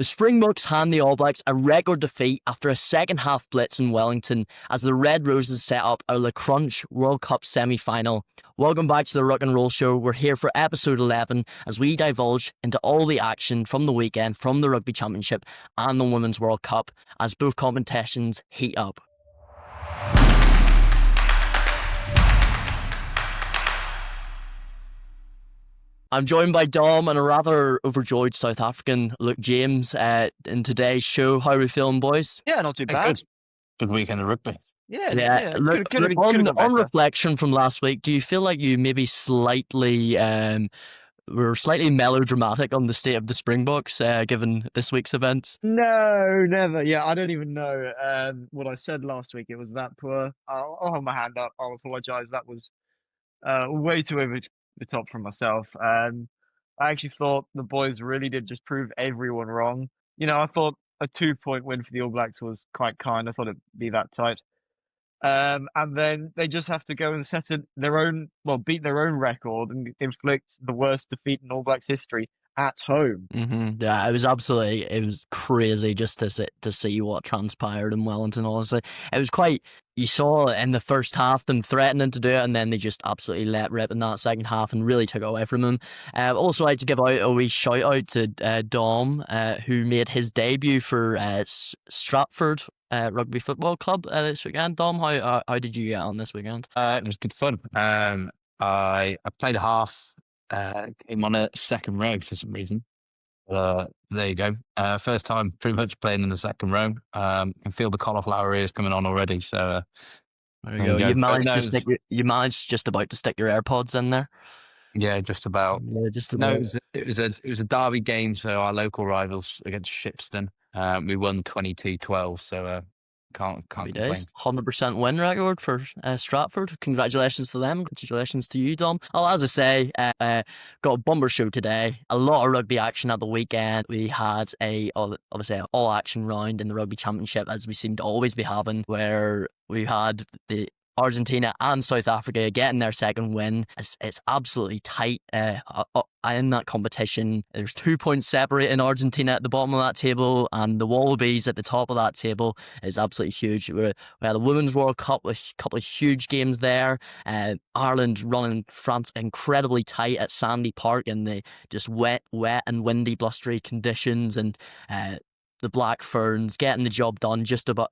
The Springboks hand the All Blacks a record defeat after a second-half blitz in Wellington as the Red Roses set up a Le Crunch World Cup semi-final. Welcome back to the Ruck and Roll Show. We're here for episode 11 as we divulge into all the action from the weekend from the Rugby Championship and the Women's World Cup as both competitions heat up. I'm joined by Dom and a rather overjoyed South African, Luke James, in today's show. How are we feeling, boys? Yeah, not too bad. Good weekend of rugby. Yeah. Look, on reflection from last week, do you feel like you maybe slightly were slightly melodramatic on the state of the Springboks, given this week's events? No, never. Yeah, I don't even know what I said last week. It was that poor. I'll hold my hand up. I'll apologise. That was way too over the top from myself. I actually thought the boys really did just prove everyone wrong. You know, I thought a 2-point win for the All Blacks was quite kind. I thought it'd be that tight. And then they just have to go and beat their own record and inflict the worst defeat in All Blacks history at home. Mm-hmm. Yeah, it was crazy just to see what transpired in Wellington, honestly. It was quite, you saw in the first half them threatening to do it, and then they just absolutely let rip in that second half and really took it away from them. Also, I'd like to give out a wee shout out to Dom, who made his debut for Stratford Rugby Football Club this weekend. Dom, how did you get on this weekend? It was good fun. I played a half, came on a second row for some reason. There you go. First time pretty much playing in the second row. Can feel the cauliflower ears coming on already. So there you go. You managed just about to stick your AirPods in there. Yeah, just about. Yeah, just about. No, it was a derby game. So our local rivals against Shipston. We won 22-12. So can't complain. 100% win record for Stratford. Congratulations to them. Congratulations to you, Dom. Oh, as I say, got a bumper show today. A lot of rugby action at the weekend. We had obviously an all-action round in the Rugby Championship, as we seem to always be having, where we had the Argentina and South Africa getting their second win. It's absolutely tight in that competition. There's 2 points separating Argentina at the bottom of that table, and the Wallabies at the top of that table is absolutely huge. We had a Women's World Cup with a couple of huge games there. Ireland running France incredibly tight at Sandy Park in the just wet and windy, blustery conditions, and the Black Ferns getting the job done getting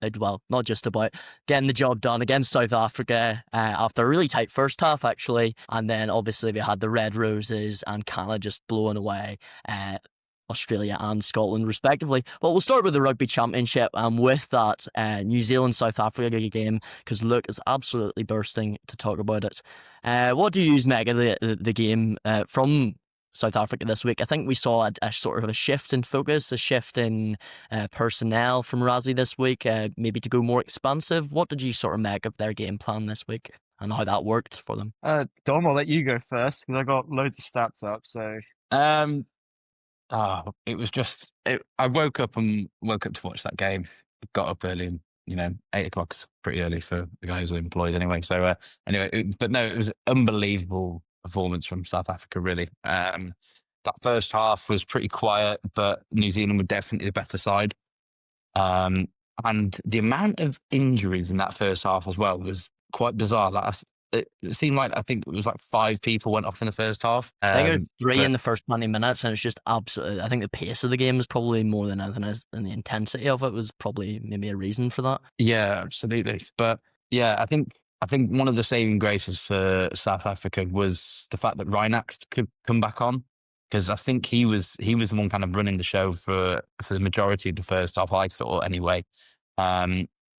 the job done against South Africa after a really tight first half, actually. And then obviously we had the Red Roses and Canada just blowing away Australia and Scotland, respectively. But we'll start with the Rugby Championship, and with that, New Zealand-South Africa game, because Luke is absolutely bursting to talk about it. What do you make of the game from South Africa this week? I think we saw a sort of a shift in focus, a shift in personnel from Rassie this week, maybe to go more expansive. What did you sort of make of their game plan this week and how that worked for them? Dom, I'll let you go first because I got loads of stats up. So, it was just. I woke up to watch that game. Got up early, and 8 o'clock is pretty early for the guy who's employed anyway. So it was unbelievable performance from South Africa, really. That first half was pretty quiet, but New Zealand were definitely the better side. And the amount of injuries in that first half as well was quite bizarre. It seemed like, I think it was like 5 people went off in the first half. I think it was 3 in the first 20 minutes, and it's just absolutely, I think the pace of the game was probably more than anything else, and the intensity of it was probably maybe a reason for that. Yeah, absolutely. But yeah, I think one of the saving graces for South Africa was the fact that reignite could come back on, because I think he was the one kind of running the show for the majority of the first half, I thought, anyway.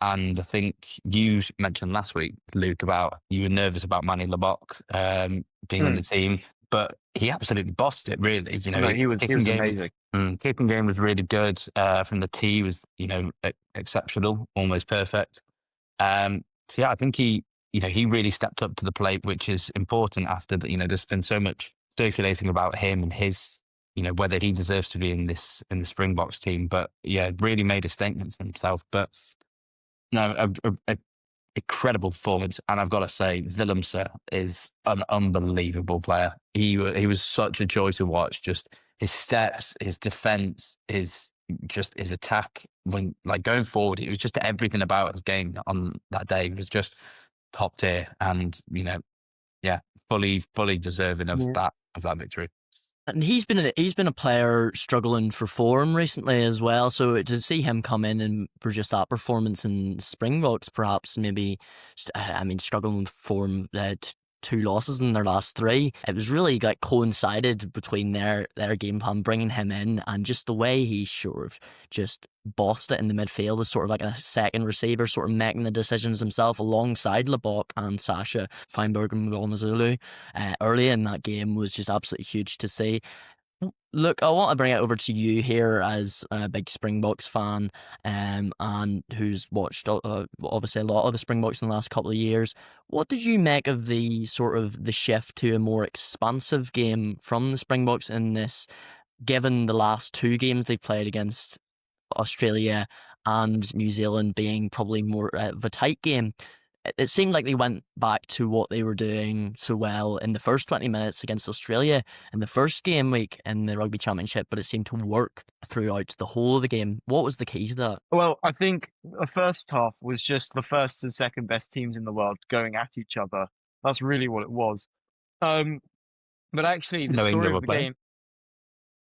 And I think you mentioned last week, Luke, about you were nervous about Manny Labok being on the team, but he absolutely bossed it, really. He was amazing. Kicking game was really good. From the tee was, exceptional, almost perfect. So yeah, I think he really stepped up to the plate, which is important after that. There's been so much circulating about him and his, whether he deserves to be in the Springboks team. But yeah, really made a statement for himself. But no, a incredible performance. And I've got to say, Willemse is an unbelievable player. He was such a joy to watch. Just his steps, his defense, his just his attack when like going forward, it was just everything about his game on that day was just top tier, and yeah, fully deserving of that victory. And he's been a player struggling for form recently as well. So to see him come in and produce that performance in Springboks, perhaps maybe, struggling with form, 2 losses in their last 3. It was really like coincided between their game plan, bringing him in, and just the way he sort of just bossed it in the midfield as sort of like a second receiver, sort of making the decisions himself alongside Lebok and Sasha Feinberg and Mgomezulu. Early in that game was just absolutely huge to see. Look, I want to bring it over to you here as a big Springboks fan, and who's watched obviously a lot of the Springboks in the last couple of years. What did you make of the shift to a more expansive game from the Springboks in this, given the last 2 games they've played against Australia and New Zealand being probably more of a tight game? It seemed like they went back to what they were doing so well in the first 20 minutes against Australia in the first game week in the Rugby Championship, but it seemed to work throughout the whole of the game. What was the key to that? Well, I think the first half was just the first and second best teams in the world going at each other. That's really what it was. But actually, the Knowing they story were of the playing. game.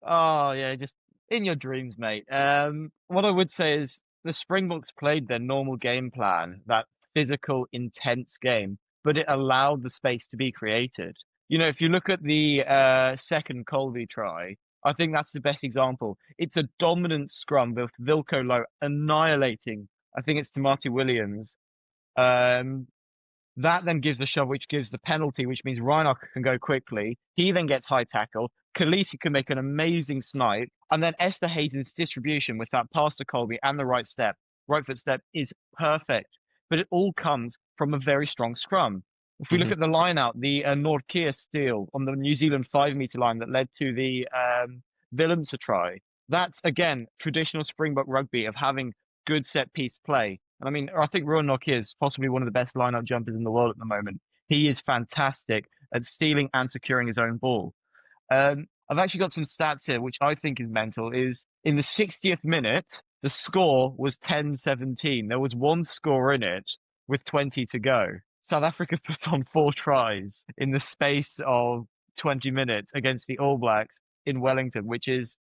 Oh yeah, just in your dreams, mate. What I would say is the Springboks played their normal game plan, that physical, intense game, but it allowed the space to be created. If you look at the second Colby try, I think that's the best example. It's a dominant scrum with Vilko Low annihilating, I think it's Tamati Williams. Um, that then gives the shove, which gives the penalty, which means Reinach can go quickly. He then gets high tackle. Khaleesi can make an amazing snipe. And then Esther Hayes' distribution with that pass to Colby and the right foot step is perfect. But it all comes from a very strong scrum. If we look at the line out, the Norkia steal on the New Zealand 5-meter line that led to the Willemse try, that's, again, traditional Springbok rugby of having good set piece play. And I mean, I think Ruan Norkia is possibly one of the best line-out jumpers in the world at the moment. He is fantastic at stealing and securing his own ball. I've actually got some stats here, which I think is mental, is in the 60th minute, the score was 10-17. There was 1 score in it with 20 to go. South Africa put on 4 tries in the space of 20 minutes against the All Blacks in Wellington, which is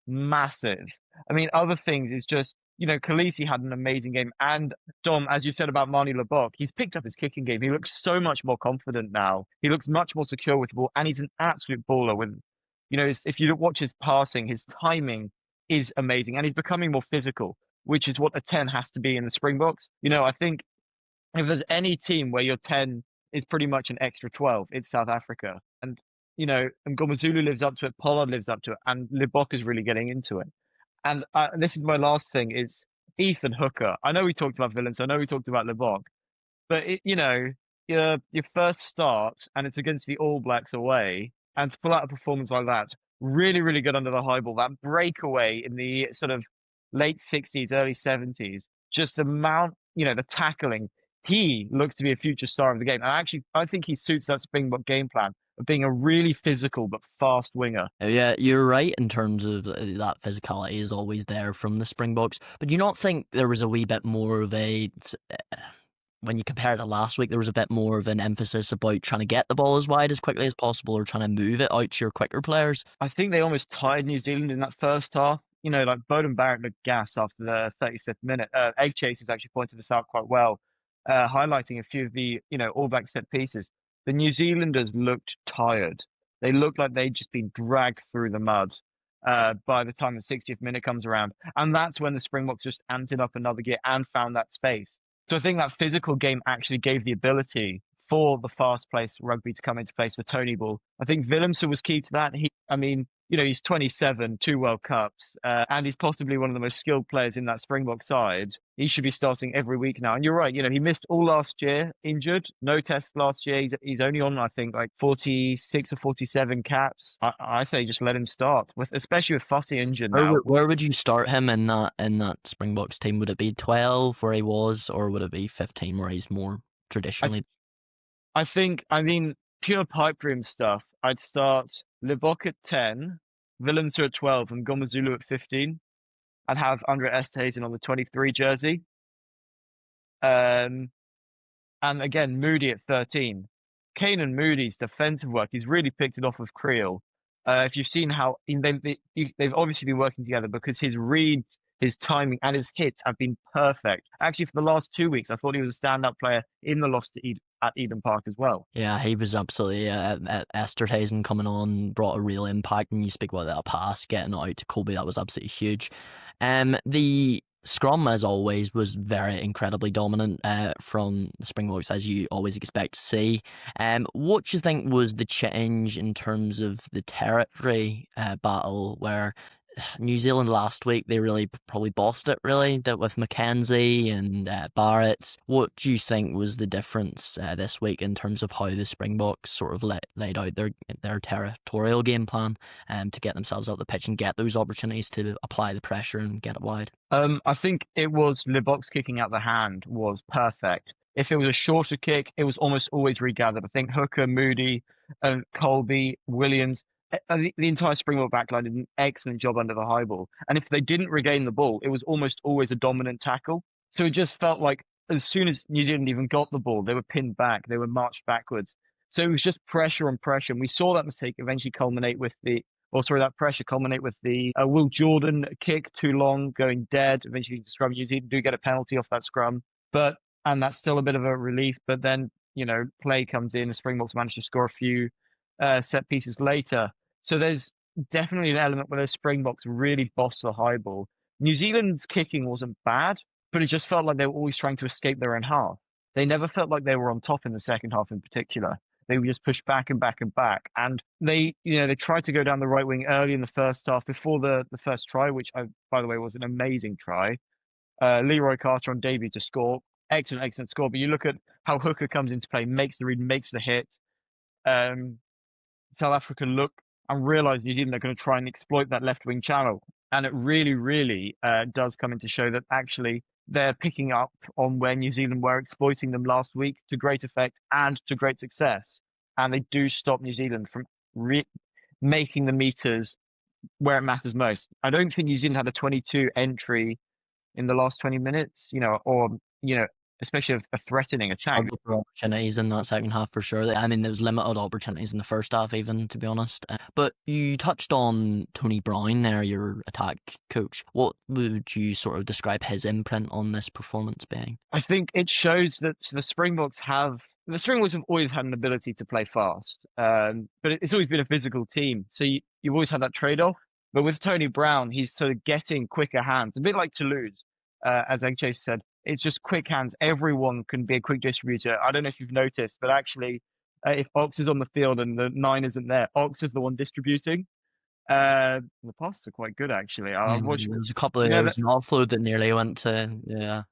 massive. I mean, other things is just, Khaleesi had an amazing game. And Dom, as you said about Mani Lebok, he's picked up his kicking game. He looks so much more confident now. He looks much more secure with the ball, and he's an absolute baller with, if you watch his passing, his timing is amazing, and he's becoming more physical, which is what a 10 has to be in the Springboks. I think if there's any team where your 10 is pretty much an extra 12, it's South Africa. And, Mgomezulu lives up to it, Pollard lives up to it, and Lebok is really getting into it. And this is my last thing, is Ethan Hooker. I know we talked about Villains, I know we talked about Lebok, but, your first start, and it's against the All Blacks away, and to pull out a performance like that, really, really good under the high ball. That breakaway in the sort of late 60s, early 70s, just the the tackling. He looks to be a future star of the game. And actually, I think he suits that Springbok game plan of being a really physical but fast winger. Yeah, you're right in terms of that physicality is always there from the Springboks. But do you not think there was a wee bit more of when you compare it to last week, there was a bit more of an emphasis about trying to get the ball as wide as quickly as possible, or trying to move it out to your quicker players? I think they almost tired New Zealand in that first half. Like Bowden Barrett looked gassed after the 35th minute. Egg Chasers actually pointed this out quite well, highlighting a few of the, All Black set pieces. The New Zealanders looked tired. They looked like they'd just been dragged through the mud by the time the 60th minute comes around. And that's when the Springboks just amped up another gear and found that space. So I think that physical game actually gave the ability for the fast-paced rugby to come into place for Tony Ball. I think Willemse was key to that. He's 27, 2 World Cups, and he's possibly one of the most skilled players in that Springbok side. He should be starting every week now. And you're right, he missed all last year, injured, no tests last year. He's only on, I think, like 46 or 47 caps. I say just let him start, especially with Fussy injured now. Where would you start him in that Springboks team? Would it be 12 where he was, or would it be 15 where he's more traditionally? Pure pipe dream stuff, I'd start Lebok at 10, Willemse at 12, and Mgomezulu at 15. and have Andre Esterhuizen on the 23 jersey. And again, Moody at 13. Kane Moody's defensive work, he's really picked it off of Creel. If you've seen how they've obviously been working together because his reads, his timing, and his hits have been perfect. Actually, for the last 2 weeks, I thought he was a standout player in the loss to at Eden Park as well. Yeah, he was absolutely Esterhuizen coming on brought a real impact, and you speak about that pass getting out to Colby, that was absolutely huge. The scrum, as always, was very incredibly dominant from the Springboks, as you always expect to see. What do you think was the change in terms of the territory battle, where New Zealand last week, they really probably bossed it, really, that with Mackenzie and Barrett. What do you think was the difference this week in terms of how the Springboks sort of laid out their territorial game plan to get themselves out the pitch and get those opportunities to apply the pressure and get it wide? I think it was Libbok's kicking out the hand was perfect. If it was a shorter kick, it was almost always regathered. I think Hooker, Moody, Colby, Williams, the entire Springbok backline did an excellent job under the high ball. And if they didn't regain the ball, it was almost always a dominant tackle. So it just felt like as soon as New Zealand even got the ball, they were pinned back, they were marched backwards. So it was just pressure on pressure. And we saw that mistake eventually culminate with that pressure culminate with the Will Jordan kick, too long, going dead. Eventually, the scrum, New Zealand do get a penalty off that scrum. And that's still a bit of a relief. But then, play comes in. The Springboks managed to score a few set pieces later. So there's definitely an element where the Springboks really bossed the high ball. New Zealand's kicking wasn't bad, but it just felt like they were always trying to escape their own half. They never felt like they were on top in the second half in particular. They would just push back and back and back. And they tried to go down the right wing early in the first half before the first try, which, by the way, was an amazing try. Leroy Carter on debut to score. Excellent score. But you look at how Hooker comes into play, makes the read, makes the hit. South Africa look and realize New Zealand are going to try and exploit that left wing channel. And it really, really does come into show that actually they're picking up on where New Zealand were exploiting them last week to great effect and to great success. And they do stop New Zealand from making the meters where it matters most. I don't think New Zealand had a 22 entry in the last 20 minutes, especially a threatening attack. Opportunities in that second half for sure. I mean, there was limited opportunities in the first half, even, to be honest. But you touched on Tony Brown there, your attack coach. What would you sort of describe his imprint on this performance being? I think it shows that the Springboks have always had an ability to play fast, but it's always been a physical team. So you've always had that trade-off. But with Tony Brown, he's sort of getting quicker hands, a bit like Toulouse, as Eggchase said. It's just quick hands. Everyone can be a quick distributor. I don't know if you've noticed, but actually, if Ox is on the field and the 9 isn't there, Ox is the one distributing. The passes are quite good, actually. There was a couple of there was an offload that nearly went to there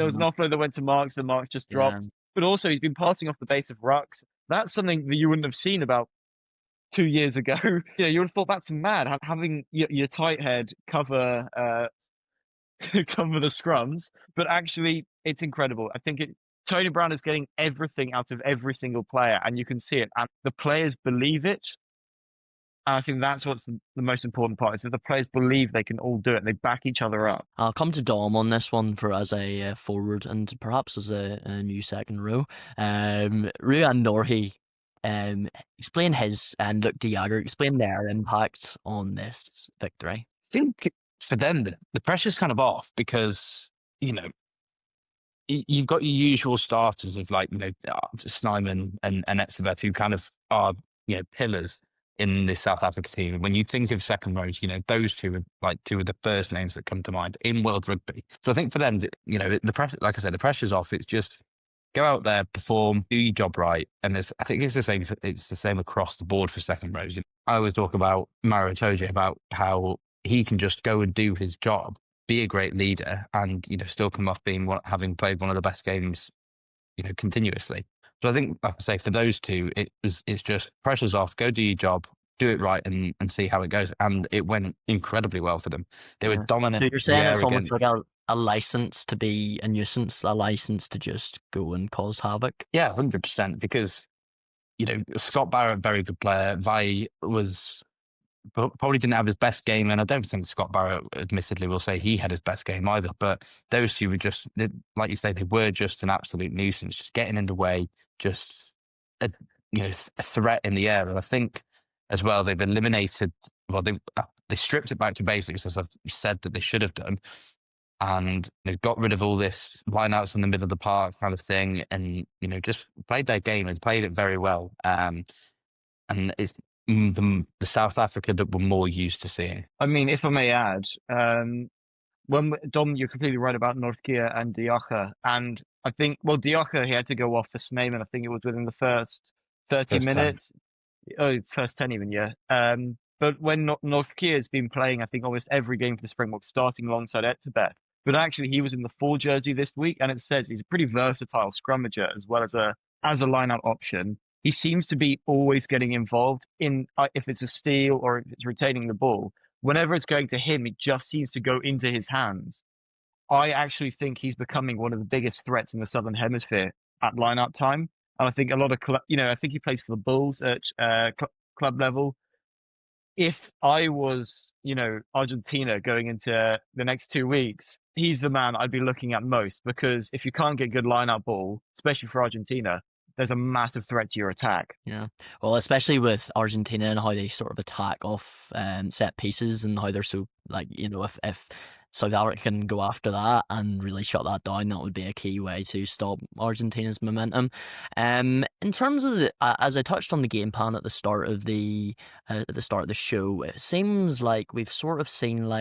was an offload that went to Marks, and Marks just dropped. But also, he's been passing off the base of rucks. That's something that you wouldn't have seen about 2 years ago. You would have thought that's mad, having your tight head cover cover the scrums, but actually it's incredible. I think Tony Brown is getting everything out of every single player, and you can see it, and the players believe it. And I think that's what's the most important part, is that the players believe they can all do it. They back each other up. I'll come to Dom on this one as a forward and perhaps as a new second row. Ruan Norhi, explain his and Luke de Jager, explain their impact on this victory. I think for them, the pressure's kind of off because, you've got your usual starters of Snyman and Etzebeth, who kind of are, pillars in this South Africa team. When you think of second rows, those two are two of the first names that come to mind in world rugby. So I think for them, the pressure, like I said, the pressure's off. It's just go out there, perform, do your job right. And I think it's the same. It's the same across the board for second rows. I always talk about Mario Toje, about how he can just go and do his job, be a great leader, and still come off having played one of the best games, continuously. So I think, like I say, for those two, it's just pressure's off, go do your job, do it right, and see how it goes. And it went incredibly well for them. They were dominant. So you're saying it's almost like a license to be a nuisance, a license to just go and cause havoc? Yeah, 100%. Because Scott Barrett, very good player. Vai was probably didn't have his best game, and I don't think Scott Barrett, admittedly, will say he had his best game either. But those two were just, like you say, they were just an absolute nuisance, just getting in the way, just a a threat in the air. And I think as well they've eliminated. Well, they stripped it back to basics, as I've said that they should have done, and they've got rid of all this lineouts in the middle of the park kind of thing, and just played their game and played it very well. And it's the South Africa that we're more used to seeing. I mean, if I may add, Dom, you're completely right about Nortje and Diacha, and I think Diacha, he had to go off for Snyman. I think it was within the first 30 First 10. minutes. Oh, first 10 even, yeah. But when Nortje has been playing, I think almost every game for the Springboks, starting alongside Etzebeth. But actually, he was in the 4 jersey this week, and it says he's a pretty versatile scrummager as well as a line-out option. He seems to be always getting involved in if it's a steal or if it's retaining the ball. Whenever it's going to him, it just seems to go into his hands. I actually think he's becoming one of the biggest threats in the Southern Hemisphere at line-out time. And I think a lot of I think he plays for the Bulls at club level. If I was, Argentina going into the next 2 weeks, he's the man I'd be looking at most, because if you can't get good line-out ball, especially for Argentina, there's a massive threat to your attack. Yeah, well, especially with Argentina and how they sort of attack off set pieces, and how they're so if South Africa can go after that and really shut that down, that would be a key way to stop Argentina's momentum. In terms of as I touched on the game plan at the start of the show, it seems like we've sort of seen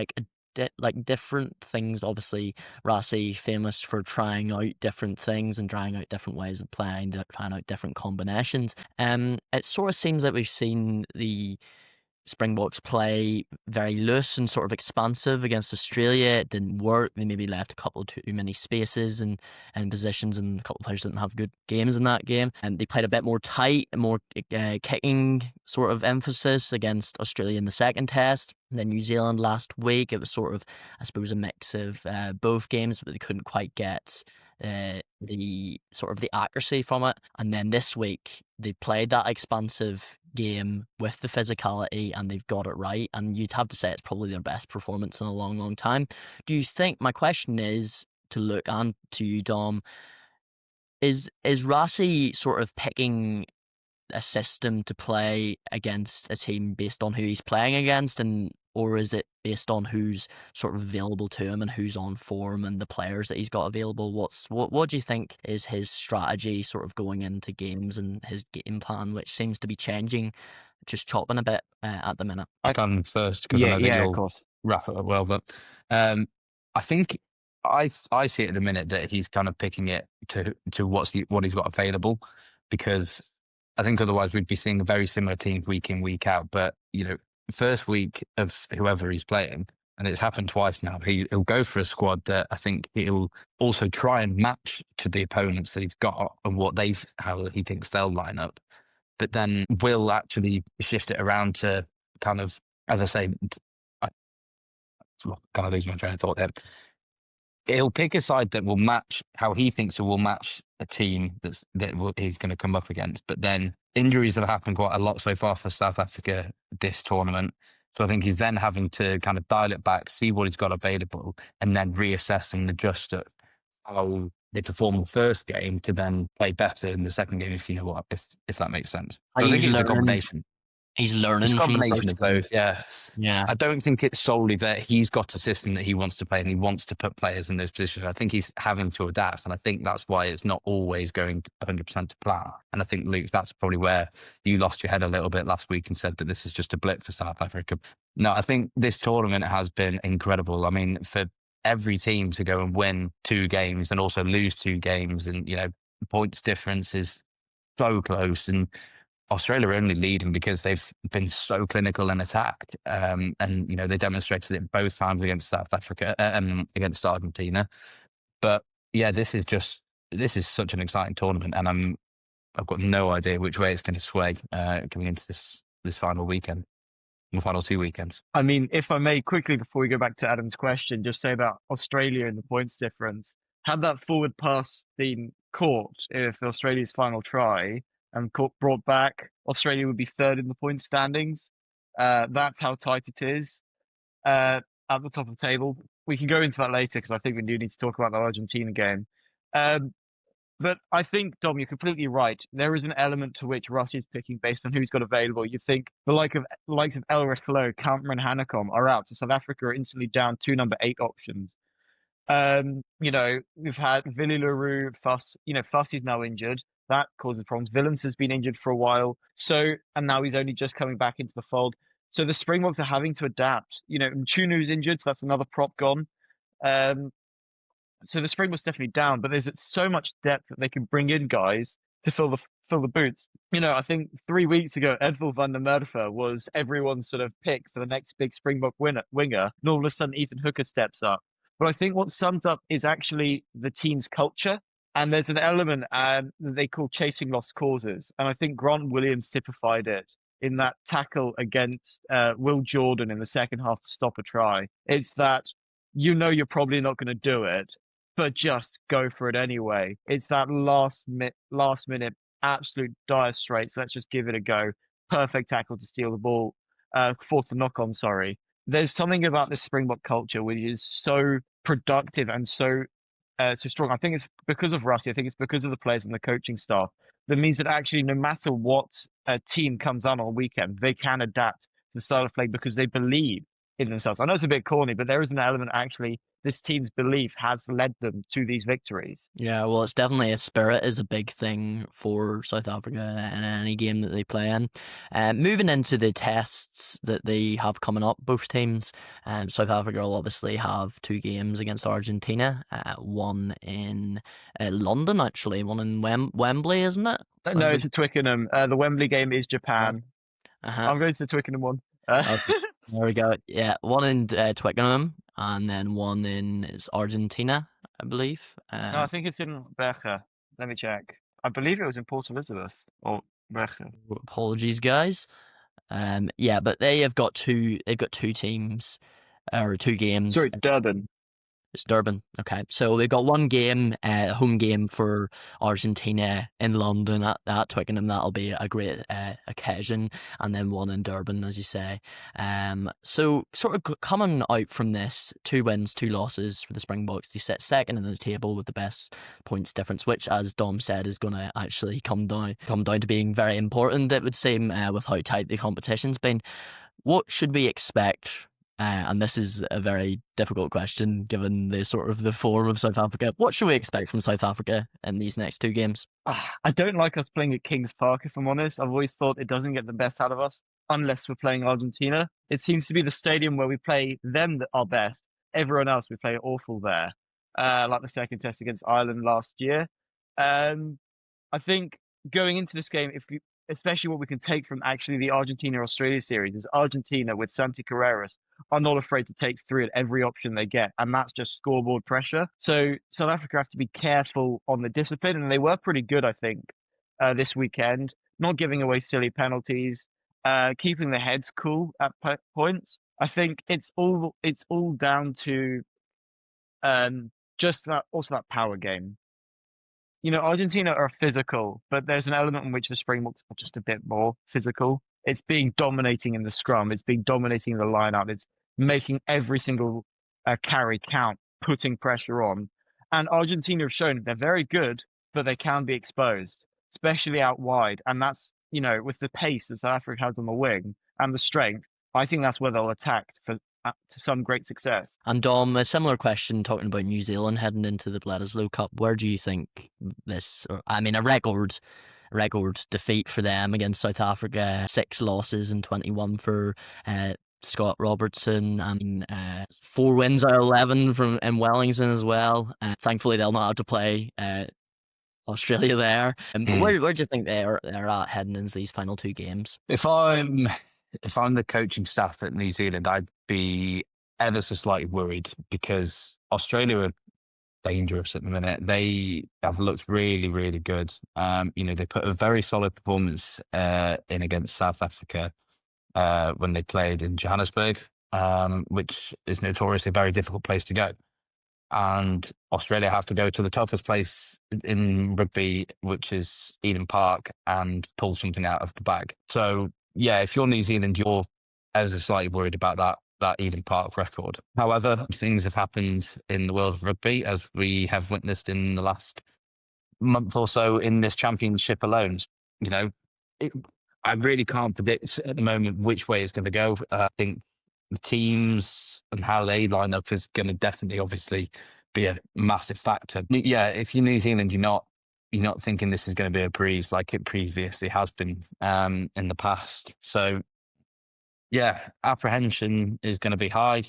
different things. Obviously, Rassi famous for trying out different things and trying out different ways of playing, trying out different combinations. It sort of seems like we've seen the Springboks play very loose and sort of expansive against Australia. It didn't work. They maybe left a couple too many spaces and positions, and a couple of players didn't have good games in that game. And they played a bit more tight, more kicking sort of emphasis against Australia in the second test. And then New Zealand last week, it was sort of, I suppose, a mix of both games, but they couldn't quite get the sort of the accuracy from it. And then this week they played that expansive game with the physicality, and they've got it right, and you'd have to say it's probably their best performance in a long time. Do you think, my question is to Luke and to you, Dom, is Rassi sort of picking a system to play against a team based on who he's playing against, or is it based on who's sort of available to him and who's on form and the players that he's got available? What do you think is his strategy sort of going into games, and his game plan, which seems to be changing, just chopping a bit at the minute? I can first, because I know that of you'll course. wrap it up well, but I think I see it at the minute that he's kind of picking it to what he's got available, because I think otherwise we'd be seeing a very similar team week in, week out. But first week of whoever he's playing, and it's happened twice now, he'll go for a squad that I think he'll also try and match to the opponents that he's got and how he thinks they'll line up, but then will actually shift it around to kind of, as I say, I kind of lose my train of thought there. He'll pick a side that will match how he thinks it will match a team he's going to come up against. But then injuries have happened quite a lot so far for South Africa this tournament. So I think he's then having to kind of dial it back, see what he's got available, and then reassess and adjust at how they perform the first game to then play better in the second game, if that makes sense. So I think it's a combination. He's learning. It's a combination of both, yeah. I don't think it's solely that he's got a system that he wants to play and he wants to put players in those positions. I think he's having to adapt, and I think that's why it's not always going 100% to plan. And I think, Luke, that's probably where you lost your head a little bit last week and said that this is just a blip for South Africa. No, I think this tournament has been incredible. I mean, for every team to go and win 2 games and also lose 2 games, and points difference is so close, and Australia are only leading because they've been so clinical in attack, and they demonstrated it both times against South Africa, against Argentina. But yeah, this is such an exciting tournament, and I've got no idea which way it's going to sway coming into this final weekend, the final 2 weekends. I mean, if I may quickly, before we go back to Adam's question, just say about Australia and the points difference. Had that forward pass been caught if Australia's final try and brought back, Australia would be 3rd in the point standings. That's how tight it is at the top of the table. We can go into that later because I think we do need to talk about the Argentina game. But I think, Dom, you're completely right. There is an element to which Russia is picking based on who's got available. You think the likes of Elrich Lowe, Kampman, and Hanekom are out, so South Africa are instantly down 2 number 8 options. We've had Willy Leroux, Fuss. Fuss is now injured. That causes problems. Willems has been injured for a while. And now he's only just coming back into the fold. So the Springboks are having to adapt. Mchunu's injured, so that's another prop gone. So the Springboks definitely down, but there's so much depth that they can bring in guys to fill the boots. I think 3 weeks ago, Edville van der Merwe was everyone's sort of pick for the next big Springbok winger, and all of a sudden Ethan Hooker steps up. But I think what sums up is actually the team's culture. And there's an element that they call chasing lost causes. And I think Grant Williams typified it in that tackle against Will Jordan in the second half to stop a try. It's that you're probably not going to do it, but just go for it anyway. It's that last minute absolute dire straits. Let's just give it a go. Perfect tackle to steal the ball, force the knock on. Sorry. There's something about this Springbok culture which is so productive and so strong. I think it's because of Rusty. I think it's because of the players and the coaching staff. That means that actually, no matter what team comes on a weekend, they can adapt to the style of play because they believe in themselves. I know it's a bit corny, but there is an element actually. This team's belief has led them to these victories. Yeah, well, it's definitely a spirit is a big thing for South Africa in any game that they play in. Moving into the tests that they have coming up, both teams, South Africa will obviously have 2 games against Argentina, one in London, actually, one in Wembley, isn't it? No, it's at Twickenham. The Wembley game is Japan. Uh-huh. I'm going to the Twickenham one. Okay. There we go. Yeah, one in Twickenham, and then one in Argentina, I believe. No, I think it's in Becher. Let me check. I believe it was in Port Elizabeth or Becher. Apologies, guys. Yeah, but they've got two teams or 2 games. Sorry, Durban. It's Durban. Okay, so they've got one game, home game for Argentina in London at Twickenham. That'll be a great occasion, and then one in Durban, as you say. So sort of coming out from this, 2 wins, 2 losses for the Springboks. They sit second in the table with the best points difference, which, as Dom said, is going to actually come down to being very important. It would seem with how tight the competition's been. What should we expect? And this is a very difficult question given the sort of the form of South Africa. What should we expect from South Africa in these next 2 games? I don't like us playing at Kings Park, if I'm honest. I've always thought it doesn't get the best out of us unless we're playing Argentina. It seems to be the stadium where we play them our best. Everyone else, we play awful there, like the second test against Ireland last year. I think going into this game, especially what we can take from actually the Argentina-Australia series is Argentina with Santi Carreras are not afraid to take 3 at every option they get, and that's just scoreboard pressure. So South Africa have to be careful on the discipline, and they were pretty good, I think, this weekend, not giving away silly penalties, keeping their heads cool at points. I think it's all down to just that power game. Argentina are physical, but there's an element in which the Springboks are just a bit more physical. It's being dominating in the scrum. It's being dominating in the line-out. It's making every single carry count, putting pressure on. And Argentina have shown they're very good, but they can be exposed, especially out wide. And that's, with the pace that South Africa has on the wing and the strength, I think that's where they'll attack to some great success. And Dom, a similar question talking about New Zealand heading into the Bledisloe Cup. Where do you think a record defeat for them against South Africa, 6 losses and 21 for Scott Robertson, and 4 wins out of 11 in Wellington as well. Thankfully, they'll not have to play Australia there. Where do you think they're at heading into these final 2 games? If I'm the coaching staff at New Zealand, I'd be ever so slightly worried because Australia are dangerous at the minute. They have looked really, really good. They put a very solid performance in against South Africa when they played in Johannesburg, which is notoriously a very difficult place to go. And Australia have to go to the toughest place in rugby, which is Eden Park, and pull something out of the bag. So, yeah, if you're New Zealand, you're I was slightly worried about that Eden Park record. However, things have happened in the world of rugby, as we have witnessed in the last month or so in this championship alone. You know, it, I really can't predict at the moment which way it's going to go. I think the teams and how they line up is going to definitely, obviously, be a massive factor. Yeah, if you're New Zealand, you're not thinking this is going to be a breeze like it previously has been in the past. So yeah, apprehension is going to be high,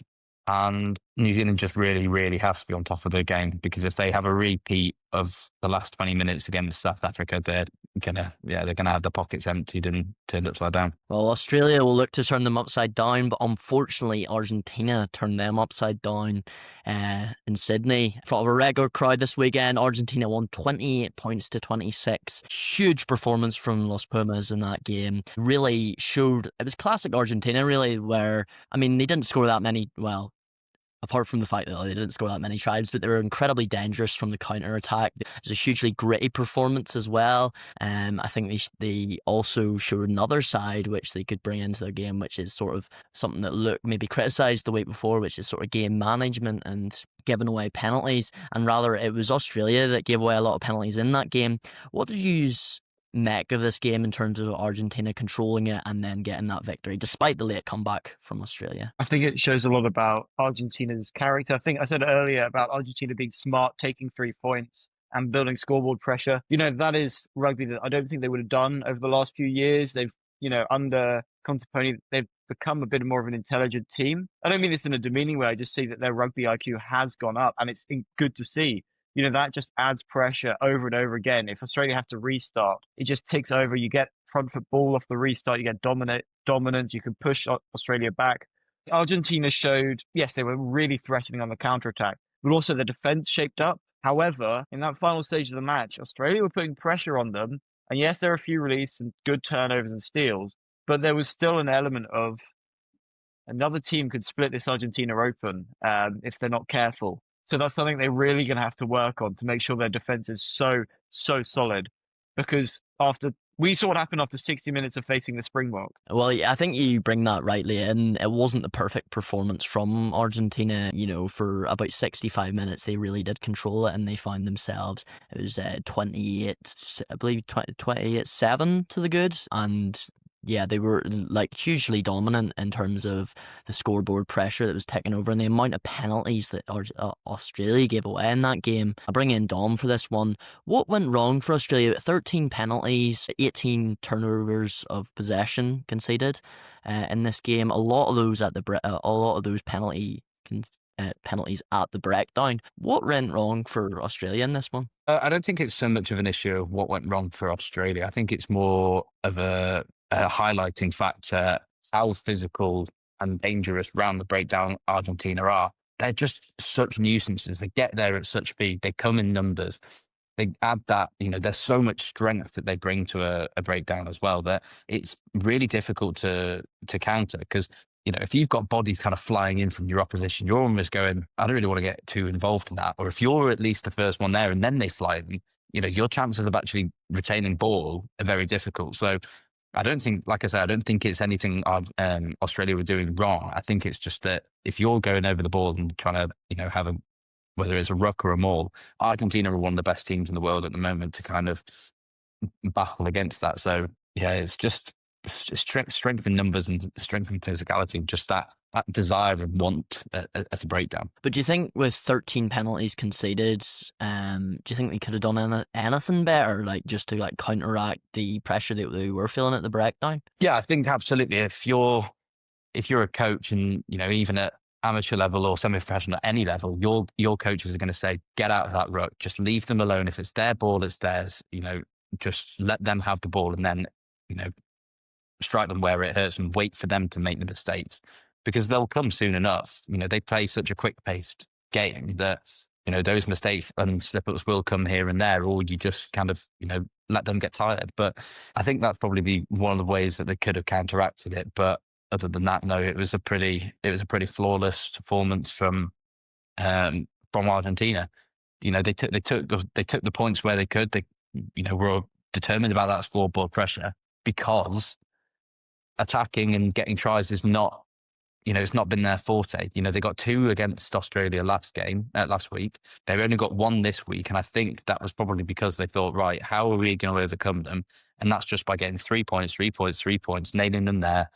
and New Zealand just really, really have to be on top of their game, because if they have a repeat of the last 20 minutes against South Africa, they're gonna have the pockets emptied and turned upside down. Well, Australia will look to turn them upside down, but unfortunately, Argentina turned them upside down in Sydney. In front of a record crowd this weekend, Argentina won 28 points to 26. Huge performance from Los Pumas in that game. Really showed, it was classic Argentina, really, where, I mean, they didn't score that many, well, apart from the fact that they didn't score that many tries, but they were incredibly dangerous from the counter-attack. It was a hugely gritty performance as well. I think they also showed another side which they could bring into their game, which is sort of something that looked maybe criticised the week before, which is sort of game management and giving away penalties. And rather, it was Australia that gave away a lot of penalties in that game. What did you make of this game in terms of Argentina controlling it and then getting that victory, despite the late comeback from Australia? I think it shows a lot about Argentina's character. I think I said earlier about Argentina being smart, taking 3 points and building scoreboard pressure. That is rugby that I don't think they would have done over the last few years. They've, under Conte, they've become a bit more of an intelligent team. I don't mean this in a demeaning way. I just see that their rugby IQ has gone up, and it's good to see. That just adds pressure over and over again. If Australia have to restart, it just takes over. You get front foot ball off the restart, you get dominance, you can push Australia back. Argentina showed, yes, they were really threatening on the counter-attack, but also the defence shaped up. However, in that final stage of the match, Australia were putting pressure on them, and yes, there were a few releases and good turnovers and steals, but there was still an element of another team could split this Argentina open if they're not careful. So that's something they're really going to have to work on to make sure their defense is so solid. Because we saw what happened after 60 minutes of facing the Springboks. Well, I think you bring that rightly in. It wasn't the perfect performance from Argentina. For about 65 minutes, they really did control it, and they found themselves. It was 28, I believe, 28-7 to the goods, and yeah, they were hugely dominant in terms of the scoreboard pressure that was taken over and the amount of penalties that Australia gave away in that game. I'll bring in Dom for this one. What went wrong for Australia? 13 penalties, 18 turnovers of possession conceded in this game. A lot of those penalties at the breakdown. What went wrong for Australia in this one? I don't think it's so much of an issue of what went wrong for Australia. I think it's more of a highlighting factor how physical and dangerous round the breakdown Argentina are. They're just such nuisances. They get there at such speed. They come in numbers. They add that, there's so much strength that they bring to a breakdown as well that it's really difficult to counter, because if you've got bodies kind of flying in from your opposition, you're almost going, I don't really want to get too involved in that. Or if you're at least the first one there and then they fly in, your chances of actually retaining ball are very difficult. So I don't think, like I said, I don't think it's anything Australia were doing wrong. I think it's just that if you're going over the ball and trying to, have whether it's a ruck or a maul, Argentina are one of the best teams in the world at the moment to kind of battle against that. So yeah, it's just strength in numbers and strength in physicality, just that desire and want at the breakdown. But do you think with 13 penalties conceded, do you think they could have done anything better, just to counteract the pressure that they were feeling at the breakdown? Yeah, I think absolutely. If you're a coach and even at amateur level or semi-professional at any level, your coaches are going to say, get out of that ruck, just leave them alone. If it's their ball, it's theirs. Just let them have the ball, and then strike them where it hurts and wait for them to make the mistakes, because they'll come soon enough. They play such a quick-paced game that those mistakes and slip-ups will come here and there, or you just kind of let them get tired. But I think that's probably one of the ways that they could have counteracted it. But other than that, no, it was a pretty flawless performance from Argentina. They took the points where they could. They were determined about that scoreboard pressure, because attacking and getting tries is not, it's not been their forte. They got 2 against Australia last week. They've only got 1 this week. And I think that was probably because they thought, right, how are we going to overcome them? And that's just by getting 3 points, 3 points, 3 points, nailing them there.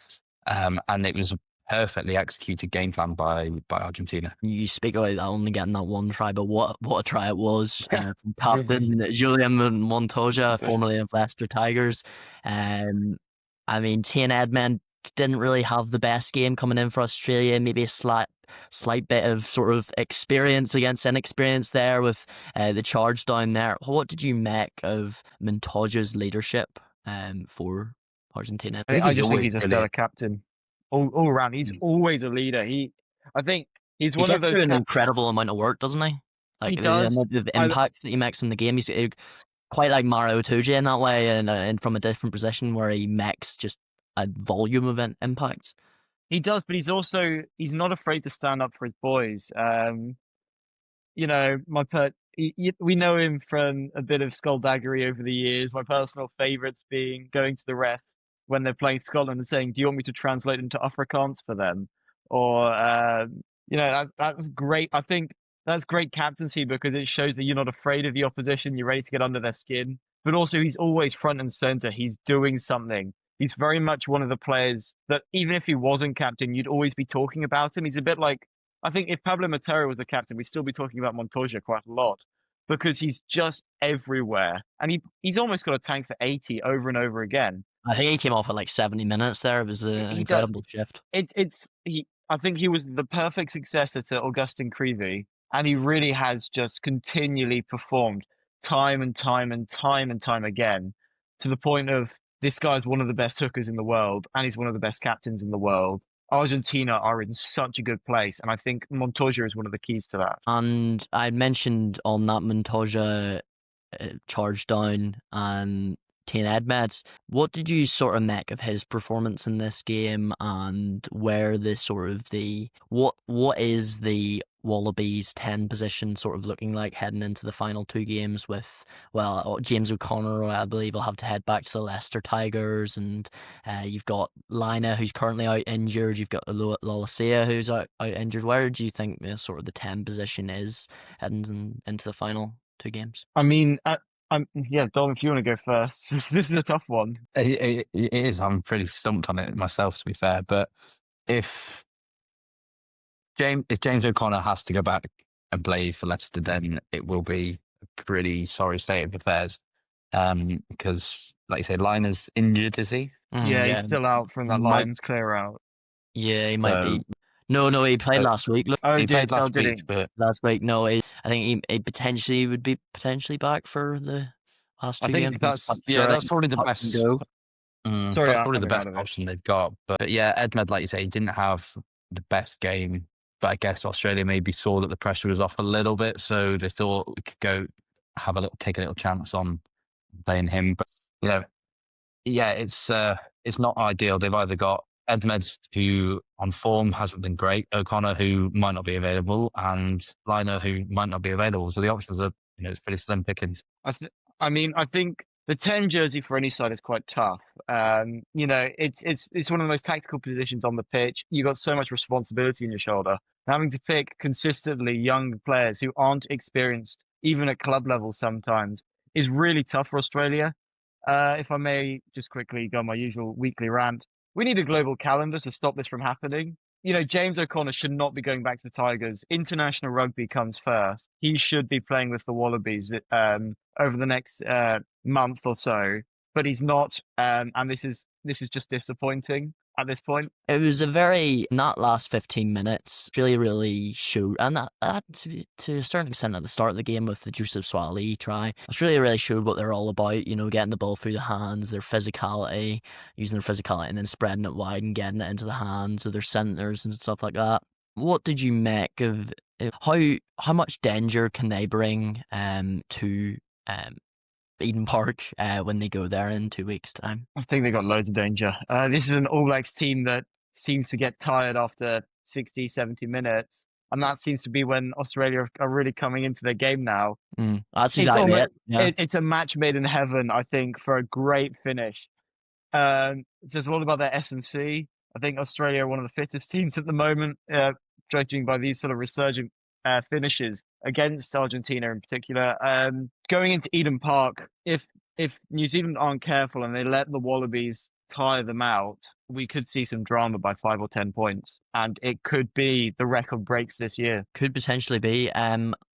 And it was a perfectly executed game plan by Argentina. You speak about that only getting that 1 try, but what a try it was from captain Brilliant. Julian Montoya, formerly of Leicester Tigers. I mean, Tane Edmund didn't really have the best game coming in for Australia. Maybe a slight bit of sort of experience against inexperience there with the charge down there. What did you make of Montoya's leadership for Argentina? I just think always he's a stellar brilliant. captain all around. He's always a leader. I think he's He one of gets those through an incredible amount of work, doesn't he? Like He does. the I impacts that he makes in the game. He's quite like Mario Tuji in that way, and from a different position where he makes just a volume of impact. He does, but he's not afraid to stand up for his boys. We know him from a bit of skullduggery over the years. My personal favourites being going to the ref when they're playing Scotland and saying, "Do you want me to translate into Afrikaans for them?" Or that's great. I think that's great captaincy because it shows that you're not afraid of the opposition. You're ready to get under their skin. But also, he's always front and center. He's doing something. He's very much one of the players that even if he wasn't captain, you'd always be talking about him. He's a bit like, I think if Pablo Matera was the captain, we'd still be talking about Montoya quite a lot because he's just everywhere. And he's almost got a tank for 80 over and over again. I think he came off at like 70 minutes there. It was an incredible shift. I think he was the perfect successor to Augustin Creevy, and he really has just continually performed time and time and time and time again to the point of this guy's one of the best hookers in the world, and he's one of the best captains in the world. Argentina are in such a good place, and I think Montoya is one of the keys to that. And I mentioned on that Montoya charge down and Tane Edmed, what did you sort of make of his performance in this game, and where the sort of what is the Wallabies 10 position sort of looking like heading into the final 2 games with, James O'Connor, I believe, will have to head back to the Leicester Tigers, and you've got Lina, who's currently out injured, you've got Lolasea, who's out injured. Where do you think the sort of the 10 position is heading into the final 2 games? I mean, Dom, if you want to go first, this is a tough one. It is. I'm pretty stumped on it myself, to be fair. But if James O'Connor has to go back and play for Leicester, then it will be a pretty sorry state of affairs. Because, like you say, Liner's injured, is he? Yeah, he's still out from that Lions clear out. Yeah, he might be. No, he played last week. Look, he played last week, but last week, no, I think he potentially would be back for the last 2 games. That's probably the best. That's probably the best option they've got. But yeah, Edmed, like you say, he didn't have the best game. But I guess Australia maybe saw that the pressure was off a little bit, so they thought we could go take a little chance on playing him. But it's not ideal. They've either got Edmed, who on form hasn't been great, O'Connor, who might not be available, and Liner, who might not be available. So the options are, it's pretty slim pickings. I think the 10 jersey for any side is quite tough. It's one of the most tactical positions on the pitch. You've got so much responsibility on your shoulder. Having to pick consistently young players who aren't experienced, even at club level sometimes, is really tough for Australia. If I may just quickly go on my usual weekly rant, we need a global calendar to stop this from happening. James O'Connor should not be going back to the Tigers. International rugby comes first. He should be playing with the Wallabies over the next month or so, but he's not. And this is just disappointing at this point. It was in that last 15 minutes really showed, and that to a certain extent at the start of the game with the Joseph Swali try, Australia really showed what they're all about, getting the ball through the hands, their physicality, using their physicality and then spreading it wide and getting it into the hands of their centres and stuff like that. What did you make of how much danger can they bring to Eden Park when they go there in 2 weeks' time? I think they got loads of danger. This is an All Blacks team that seems to get tired after 60, 70 minutes. And that seems to be when Australia are really coming into their game now. That's exactly it. Yeah. It's a match made in heaven, I think, for a great finish. It says a lot about their S&C. I think Australia are one of the fittest teams at the moment, judging by these sort of resurgent finishes against Argentina in particular. Going into Eden Park, if New Zealand aren't careful and they let the Wallabies tire them out, we could see some drama by 5 or 10 points, and it could be the record breaks this year. Could potentially be.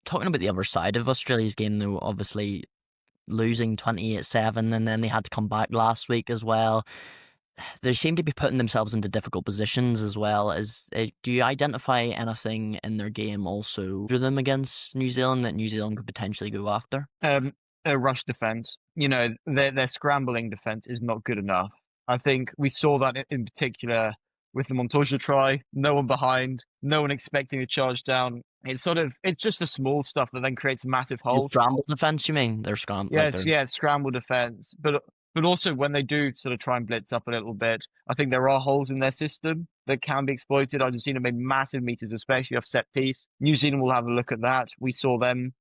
Talking about the other side of Australia's game, though, obviously losing 28-7, and then they had to come back last week as well. They seem to be putting themselves into difficult positions as well. Do you identify anything in their game also for them against New Zealand that New Zealand could potentially go after? A rush defense. Their scrambling defense is not good enough. I think we saw that in particular with the Montoya try. No one behind, no one expecting a charge down. It's just the small stuff that then creates massive holes. Scramble defense, you mean? They're scramble. Yes, scramble defense. But also when they do sort of try and blitz up a little bit, I think there are holes in their system that can be exploited. Argentina made massive meters, especially off set piece. New Zealand will have a look at that. We saw them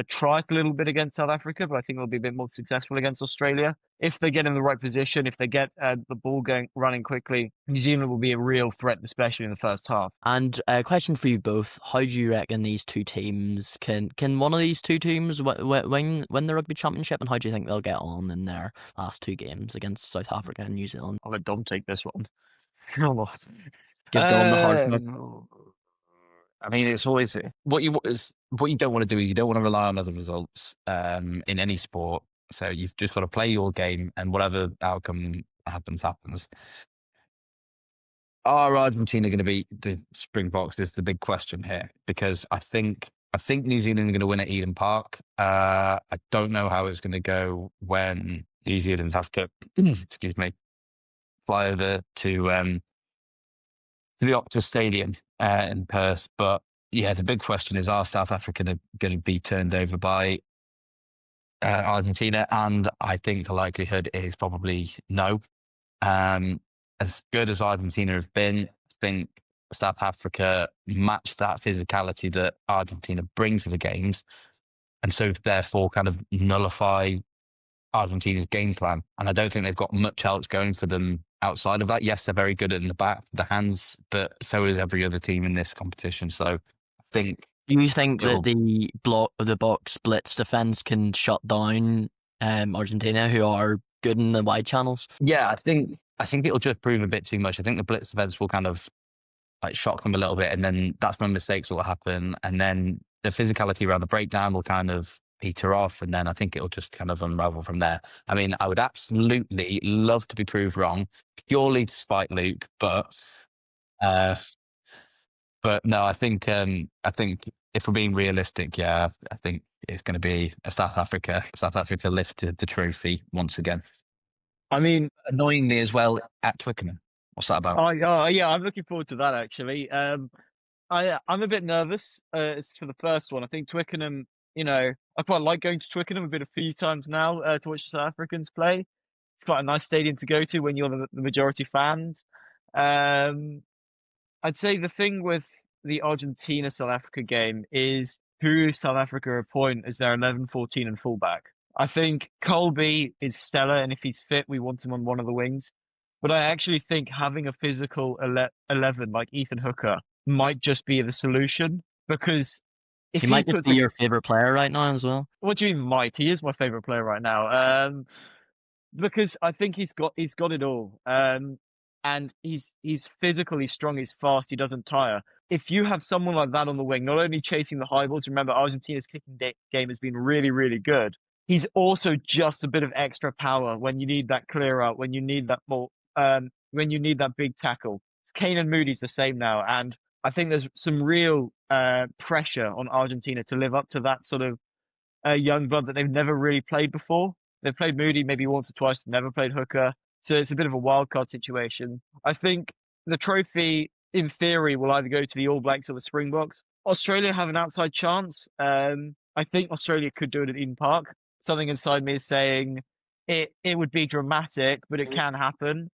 try a little bit against South Africa, but I think they'll be a bit more successful against Australia. If they get in the right position, if they get the ball running quickly, New Zealand will be a real threat, especially in the first half. And a question for you both: how do you reckon these two teams can one of these two teams win the Rugby Championship, and how do you think they'll get on in their last two games against South Africa and New Zealand? I'll let Dom take this one. Give Dom the hard one. I mean, it's always what you don't want to do. You don't want to rely on other results in any sport. So you've just got to play your game, and whatever outcome happens. Are Argentina going to beat the Springboks is the big question here, because I think New Zealand are going to win at Eden Park. I don't know how it's going to go when New Zealand have to, excuse me, fly over to the Optus Stadium in Perth. But yeah, the big question is, are South Africa going to be turned over by Argentina? And I think the likelihood is probably no. As good as Argentina have been, I think South Africa matched that physicality that Argentina bring to the games, and so therefore kind of nullify Argentina's game plan. And I don't think they've got much else going for them outside of that. Yes, they're very good in the back, the hands, but so is every other team in this competition. So I think. Do you think that the box blitz defense can shut down Argentina, who are good in the wide channels? Yeah, I think it'll just prove a bit too much. I think the blitz defense will kind of like shock them a little bit, and then that's when mistakes will happen, and then the physicality around the breakdown will kind of peter off, and then I think it'll just kind of unravel from there. I mean, I would absolutely love to be proved wrong, purely to spite Luke, but no, I think if we're being realistic, yeah, I think it's going to be a South Africa lifted the trophy once again. I mean, annoyingly as well at Twickenham. What's that about? Yeah, I'm looking forward to that actually. I'm a bit nervous as for the first one. I think Twickenham, I quite like going to Twickenham. I've been a few times now to watch the South Africans play. It's quite a nice stadium to go to when you're the majority fans. I'd say the thing with the Argentina-South Africa game is who South Africa appoint as their 11, 14 and fullback. I think Colby is stellar, and if he's fit, we want him on one of the wings. But I actually think having a physical 11 like Ethan Hooker might just be the solution, because if he might just be your favorite player right now as well. What do you mean might? He is my favorite player right now. Because I think he's got it all. And he's physical, he's strong, he's fast, he doesn't tire. If you have someone like that on the wing, not only chasing the high balls, remember Argentina's kicking game has been really, really good. He's also just a bit of extra power when you need that clear out, when you need that ball, when you need that big tackle. Kane and Moody's the same now, and I think there's some real pressure on Argentina to live up to that sort of young blood that they've never really played before. They've played Moody maybe once or twice, never played Hooker. So it's a bit of a wild card situation. I think the trophy, in theory, will either go to the All Blacks or the Springboks. Australia have an outside chance. I think Australia could do it at Eden Park. Something inside me is saying it would be dramatic, but it can happen.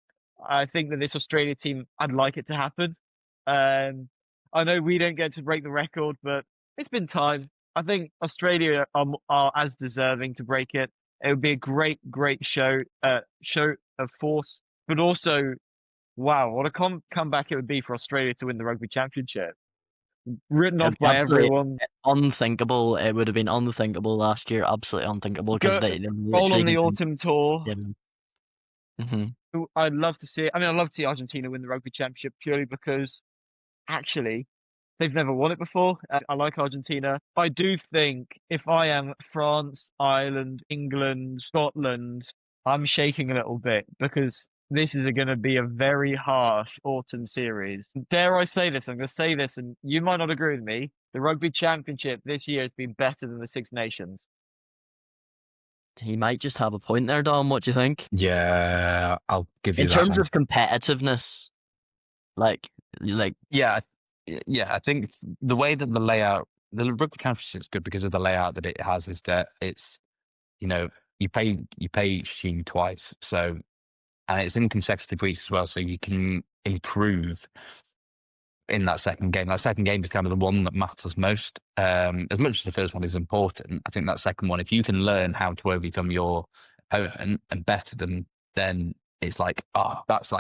I think that this Australia team, I'd like it to happen. I know we don't get to break the record, but it's been time. I think Australia are as deserving to break it. It would be a great, great show of force but also, wow, what a comeback it would be for Australia to win the Rugby Championship. Written off by Absolutely everyone. unthinkable. It would have been unthinkable last year. Absolutely unthinkable because they Roll on literally the autumn tour. I'd love to see it. I mean, I'd love to see Argentina win the Rugby Championship purely because actually they've never won it before. I like Argentina. I do think if I am France, Ireland, England, Scotland, I'm shaking a little bit because this is going to be a very harsh autumn series. Dare I say this? I'm going to say this, and you might not agree with me. The Rugby Championship this year has been better than the Six Nations. He might just have a point there, Dom. What do you think? Yeah, I'll give you In that terms one. of competitiveness, like Yeah, I think the way that the Rugby Championship is good because of the layout that it has is that it's, you pay each team twice, so, and it's in consecutive weeks as well, so you can improve in that second game. That second game is kind of the one that matters most. As much as the first one is important, I think that second one, if you can learn how to overcome your opponent and better them, then it's like, it's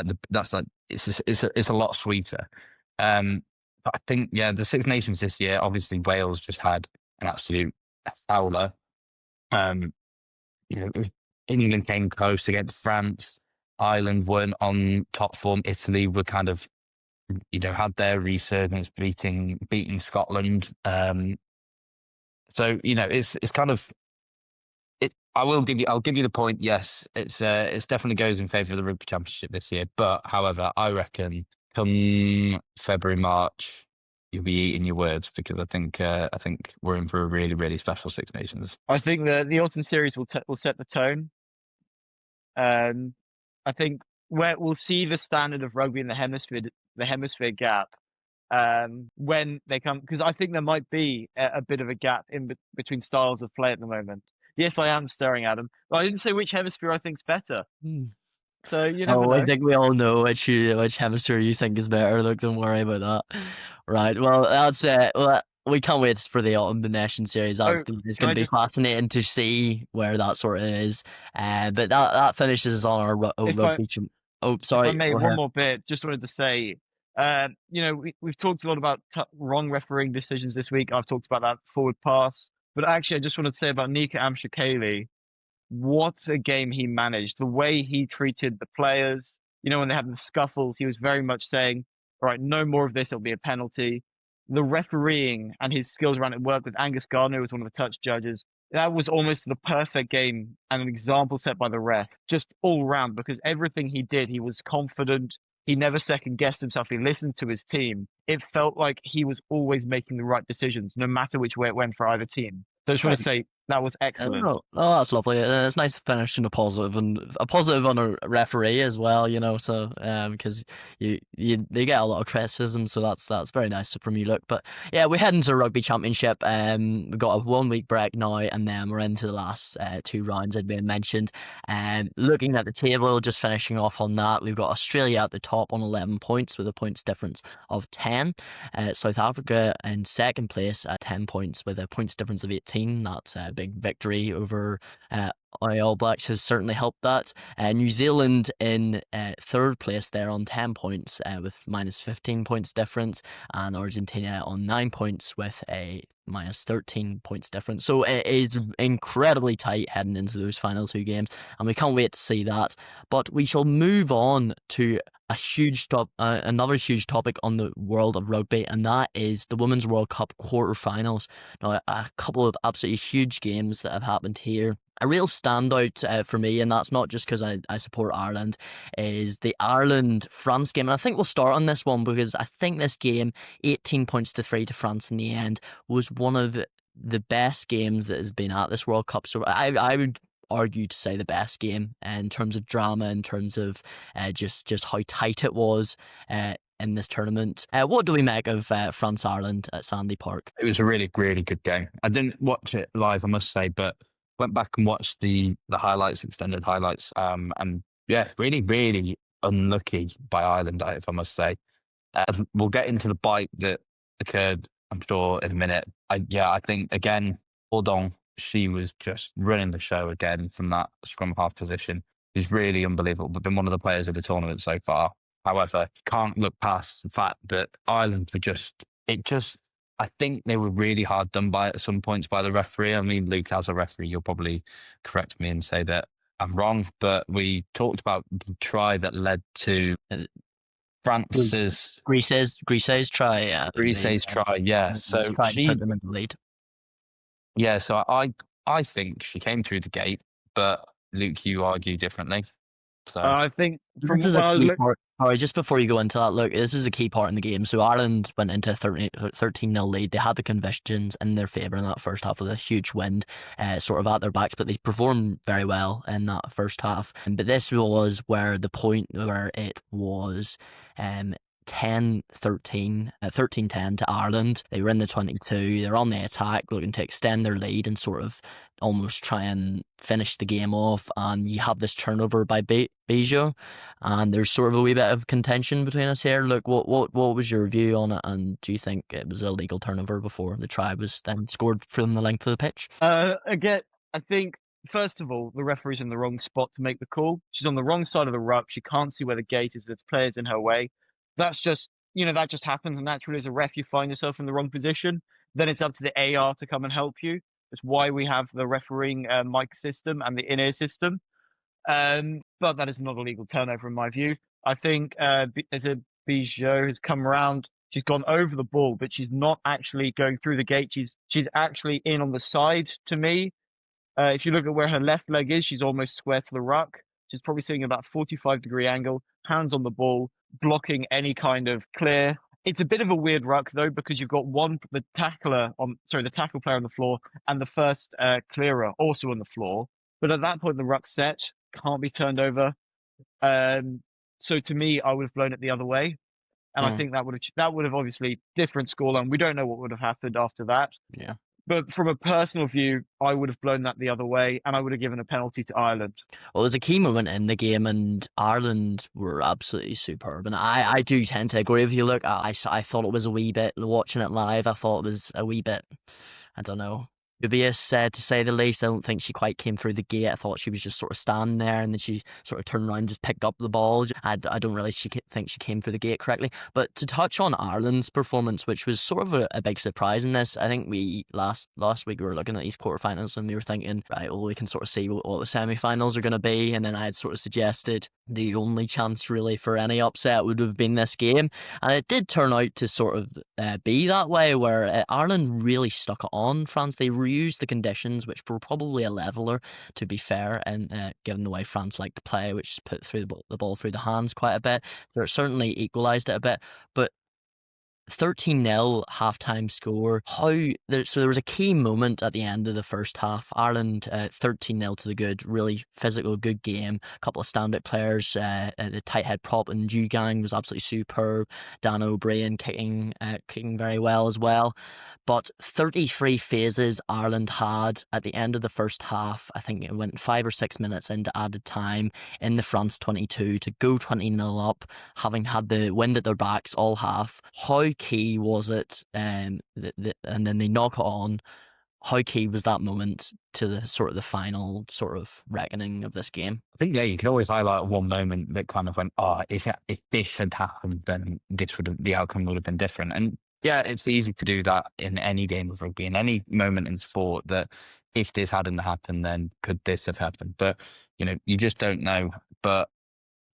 a lot sweeter. But I think, the Six Nations this year, obviously Wales just had an absolute howler. England came close against France. Ireland weren't on top form. Italy were kind of, had their resurgence beating Scotland. So, it's kind of, I'll give you the point. Yes, it's definitely goes in favour of the Rugby Championship this year. But however, I reckon come February, March, you'll be eating your words because I think we're in for a really, really special Six Nations. I think the autumn series will set the tone. I think where we'll see the standard of rugby in the hemisphere gap when they come, because I think there might be a bit of a gap between styles of play at the moment. Yes, I am staring at them, but I didn't say which hemisphere I think's better. So you never know. I think we all know which hemisphere you think is better. Look, don't worry about that. Right. Well, that's it. Well, we can't wait for the Autumn Nation series. It's going to be fascinating to see where that sort of is. But that finishes on our rugby. Sorry. If I may, one more bit. Just wanted to say, we've talked a lot about wrong refereeing decisions this week. I've talked about that forward pass. But actually, I just wanted to say about Nika Amshakeli, what a game he managed. The way he treated the players, when they had the scuffles, he was very much saying, all right, no more of this, it'll be a penalty. The refereeing and his skills around it worked with Angus Gardner, who was one of the touch judges. That was almost the perfect game and an example set by the ref, just all round, because everything he did, he was confident. He never second guessed himself. He listened to his team. It felt like he was always making the right decisions, no matter which way it went for either team. So I just want to say that was excellent. Oh, that's lovely. It's nice to finish in a positive and a positive on a referee as well. So because they get a lot of criticism, so that's very nice from you, look. But yeah, we head into the Rugby Championship. We've got a 1 week break now, and then we're into the last 2 rounds I'd been mentioned. Looking at the table, just finishing off on that, we've got Australia at the top on 11 points with a points difference of 10. South Africa in second place at 10 points with a points difference of 18. That's a big victory over All Blacks has certainly helped that. New Zealand in third place there on 10 points with minus 15 points difference, and Argentina on 9 points with a minus 13 points difference. So it is incredibly tight heading into those final 2 games, and we can't wait to see that. But we shall move on to another huge topic on the world of rugby, and that is the Women's World Cup quarterfinals. Now, a couple of absolutely huge games that have happened here. A real standout for me, and that's not just because I support Ireland, is the Ireland-France game. And I think we'll start on this one because I think this game, 18 points to 3 to France in the end, was one of the best games that has been at this World Cup. So I would argue to say the best game in terms of drama, in terms of just how tight it was in this tournament. What do we make of France-Ireland at Sandy Park? It was a really, really good game. I didn't watch it live, I must say, but went back and watched the highlights, extended highlights, and yeah, really, really unlucky by Ireland, if I must say. We'll get into the bite that occurred, I'm sure, in a minute. I think, again, Audon, she was just running the show again from that scrum half position. He's really unbelievable. But been one of the players of the tournament so far. However, can't look past the fact that Ireland were I think they were really hard done by at some points by the referee. I mean, Luke, as a referee, you'll probably correct me and say that I'm wrong, but we talked about the try that led to France's Grise's try. Yeah, Grise's try. Yeah, so tried to put them in the lead. Yeah, so I think she came through the gate, but Luke, you argue differently. So I think from This is when I a was key look, part. Sorry, just before you go into that, look, this is a key part in the game. So Ireland went into a 13-0 lead. They had the conditions in their favour in that first half with a huge wind sort of at their backs, but they performed very well in that first half. But this was where the point where it was 10-13, 13-10 to Ireland. They were in the 22. They're on the attack, looking to extend their lead and sort of almost try and finish the game off. And you have this turnover by Bijou, and there's sort of a wee bit of contention between us here. Look, what was your view on it, and do you think it was a legal turnover before the try was then scored from the length of the pitch? again, I think first of all, the referee's in the wrong spot to make the call. She's on the wrong side of the ruck. She can't see where the gate is. There's players in her way. That's just, that just happens. And naturally, as a ref, you find yourself in the wrong position. Then it's up to the AR to come and help you. That's why we have the refereeing mic system and the in-ear system. But that is not a legal turnover in my view. I think as a Bijou has come around, she's gone over the ball, but she's not actually going through the gate. She's actually in on the side to me. If you look at where her left leg is, she's almost square to the ruck. She's probably sitting at about 45-degree angle, hands on the ball, blocking any kind of clear. It's a bit of a weird ruck though, because you've got the tackle player on the floor, and the first clearer also on the floor. But at that point, the ruck's set, can't be turned over. So to me, I would have blown it the other way, and I think that would have obviously different scoreline. We don't know what would have happened after that. Yeah. But from a personal view, I would have blown that the other way, and I would have given a penalty to Ireland. Well, it was a key moment in the game, and Ireland were absolutely superb. And I do tend to agree with you. Look, I thought it was a wee bit, watching it live, I thought it was a wee bit, I don't know, dubious, to say the least. I don't think she quite came through the gate. I thought she was just sort of standing there, and then she sort of turned around and just picked up the ball. I don't really think she came through the gate correctly. But to touch on Ireland's performance, which was sort of a big surprise in this, I think we last week we were looking at these quarterfinals and we were thinking, right, well, we can sort of see what the semi-finals are going to be. And then I had sort of suggested the only chance really for any upset would have been this game. And it did turn out to sort of be that way, where Ireland really stuck it on France. They reused the conditions, which were probably a leveler, to be fair, and given the way France liked to play, which put through the ball through the hands quite a bit. They certainly equalised it a bit, but 13-0 halftime score. So there was a key moment at the end of the first half. Ireland 13-0 to the good, really physical, good game. A couple of standout players. The tight head prop and Gang was absolutely superb. Dan O'Brien kicking very well as well. But 33 phases Ireland had at the end of the first half. I think it went 5 or 6 minutes into added time in the France 22 to go 20-0 up, having had the wind at their backs all half. How key was it? And then they knock it on. How key was that moment to the final sort of reckoning of this game? I think, yeah, you can always highlight one moment that kind of went, if this had happened, then the outcome would have been different. And yeah, it's easy to do that in any game of rugby, in any moment in sport, that if this hadn't happened, then could this have happened? But, you just don't know. But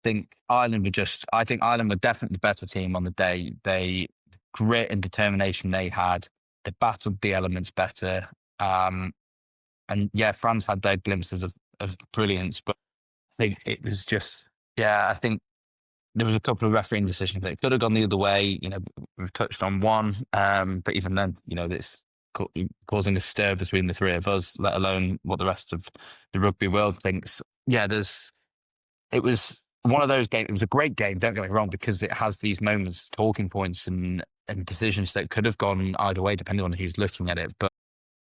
I think Ireland were definitely the better team on the day. The grit and determination they had, they battled the elements better. And yeah, France had their glimpses of brilliance, but I think it was just, I think there was a couple of refereeing decisions that could have gone the other way. We've touched on one, but even then, it's causing a stir between the three of us, let alone what the rest of the rugby world thinks. Yeah, it was one of those games. It was a great game, don't get me wrong, because it has these moments, talking points and decisions that could have gone either way, depending on who's looking at it. But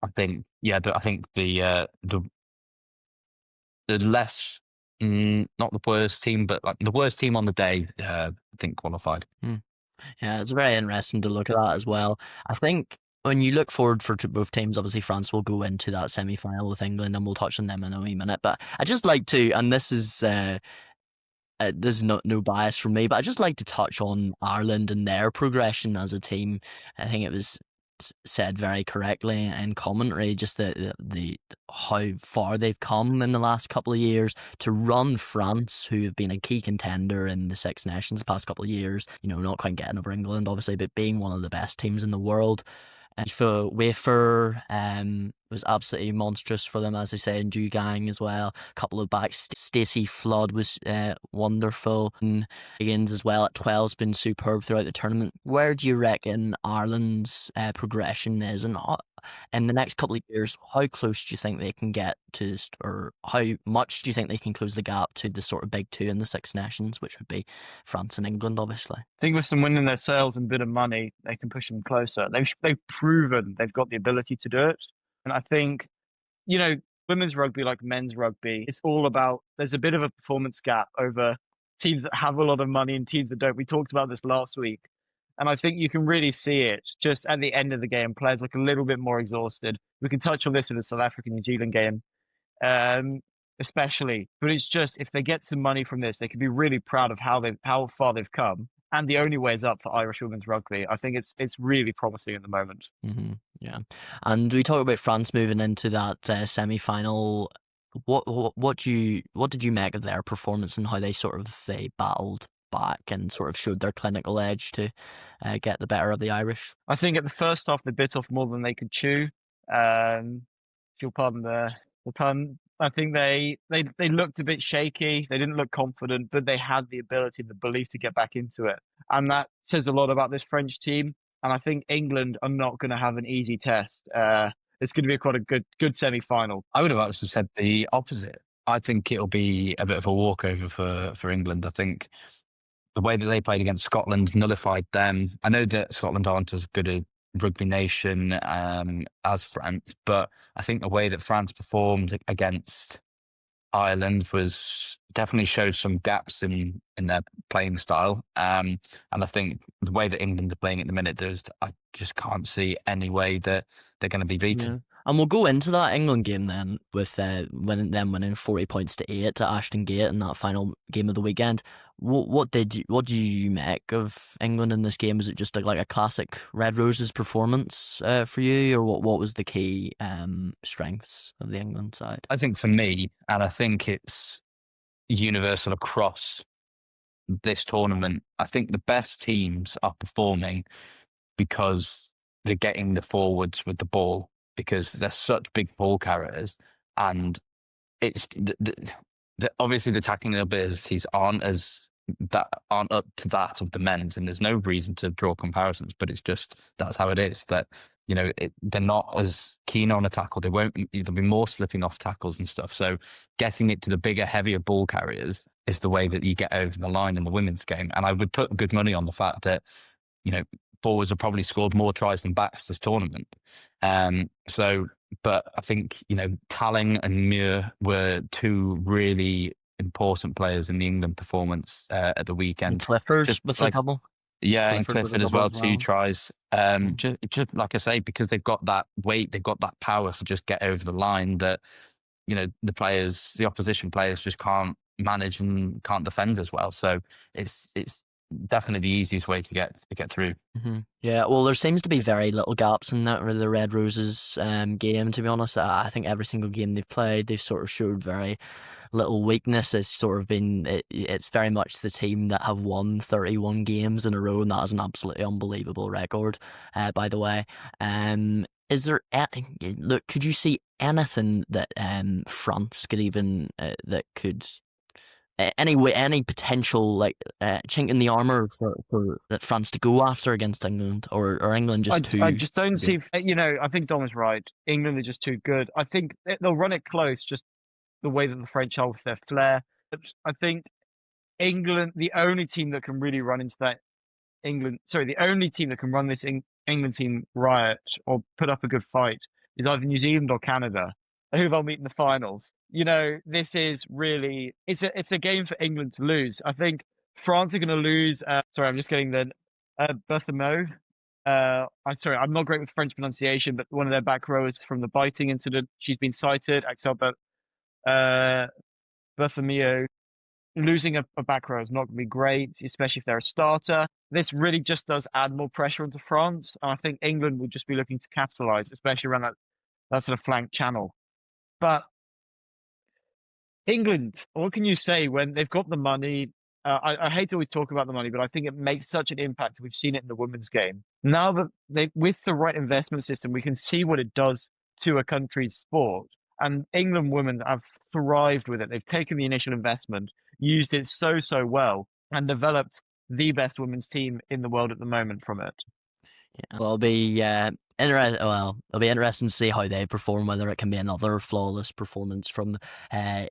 I think, the less, not the worst team, but like the worst team on the day, I think qualified. Yeah, it's very interesting to look at that as well. I think when you look forward for both teams, obviously France will go into that semi-final with England, and we'll touch on them in a wee minute. But I just like to, and this is no bias from me, but I just like to touch on Ireland and their progression as a team. I think it was said very correctly in commentary, just the how far they've come in the last couple of years to run France, who have been a key contender in the Six Nations the past couple of years. Not quite getting over England, obviously, but being one of the best teams in the world. For Wafer was absolutely monstrous for them, as I say, and Dugang as well. A couple of backs. Stacey Flood was wonderful. And Higgins as well at 12 has been superb throughout the tournament. Where do you reckon Ireland's progression is? And in the next couple of years, how close do you think they can get to, or how much do you think they can close the gap to the sort of big two in the Six Nations, which would be France and England, obviously? I think with some winning their sales and a bit of money, they can push them closer. They've proven they've got the ability to do it. And I think, women's rugby, like men's rugby, it's all about, there's a bit of a performance gap over teams that have a lot of money and teams that don't. We talked about this last week. And I think you can really see it just at the end of the game. Players look a little bit more exhausted. We can touch on this with the South African-New Zealand game, especially. But it's just, if they get some money from this, they can be really proud of how far they've come. And the only way is up for Irish women's rugby. I think it's really promising at the moment. Mm-hmm. Yeah, and we talk about France moving into that semi-final. What did you make of their performance and how they battled back and sort of showed their clinical edge to get the better of the Irish? I think at the first half they bit off more than they could chew. If you'll pardon the pun. I think they looked a bit shaky. They didn't look confident, but they had the ability and the belief to get back into it. And that says a lot about this French team. And I think England are not going to have an easy test. It's going to be quite a good semi-final. I would have actually said the opposite. I think it'll be a bit of a walkover for England. I think the way that they played against Scotland nullified them. I know that Scotland aren't as good a rugby nation as France, but I think the way that France performed against Ireland was definitely showed some gaps in their playing style. And I think the way that England are playing at the minute, I just can't see any way that they're going to be beaten. Yeah. And we'll go into that England game then with winning 40 points to 8 to Ashton Gate in that final game of the weekend. What did you make of England in this game? Was it just like a classic Red Roses performance for you, or what was the key strengths of the England side? I think for me, and I think it's universal across this tournament, I think the best teams are performing because they're getting the forwards with the ball, because they're such big ball carriers, and it's obviously the tackling abilities aren't up to that of the men's, and there's no reason to draw comparisons, but it's just that's how it is. That they're not as keen on a tackle. There'll be more slipping off tackles and stuff. So getting it to the bigger, heavier ball carriers is the way that you get over the line in the women's game. And I would put good money on the fact that forwards have probably scored more tries than backs this tournament. But I think, Talling and Muir were two really important players in the England performance at the weekend. And Clifford with a couple. Yeah, and Clifford as well, 2 tries. Just like I say, because they've got that weight, they've got that power to just get over the line that, the opposition players just can't manage and can't defend as well. So it's definitely the easiest way to get through. Mm-hmm. Yeah, well, there seems to be very little gaps in that the Red Roses game, to be honest. I think every single game they've played, they've sort of showed very little weakness. It's sort of been, it's very much the team that have won 31 games in a row, and that is an absolutely unbelievable record, by the way. Is there could you see anything that France could even that could any potential chink in the armor for France to go after against England, or England just too? I just don't see. I think Dom is right. England are just too good. I think they'll run it close, just the way that the French are with their flair. I think England, the only team that can really run into that the only team that can run this England team riot or put up a good fight is either New Zealand or Canada, who they'll meet in the finals. This is really, it's a game for England to lose. I think France are going to lose. Sorry, I'm just getting the Berthamo. I'm sorry, I'm not great with French pronunciation, but one of their back rowers from the biting incident, she's been cited. Axel Berthomeo. Losing a back row is not going to be great, especially if they're a starter. This really just does add more pressure onto France. And I think England will just be looking to capitalise, especially around that sort of flank channel. But England, what can you say when they've got the money? I hate to always talk about the money, but I think it makes such an impact. We've seen it in the women's game. Now that with the right investment system, we can see what it does to a country's sport. And England women have thrived with it. They've taken the initial investment, used it so well, and developed the best women's team in the world at the moment from it. Yeah. Well, it'll be interesting to see how they perform, whether it can be another flawless performance from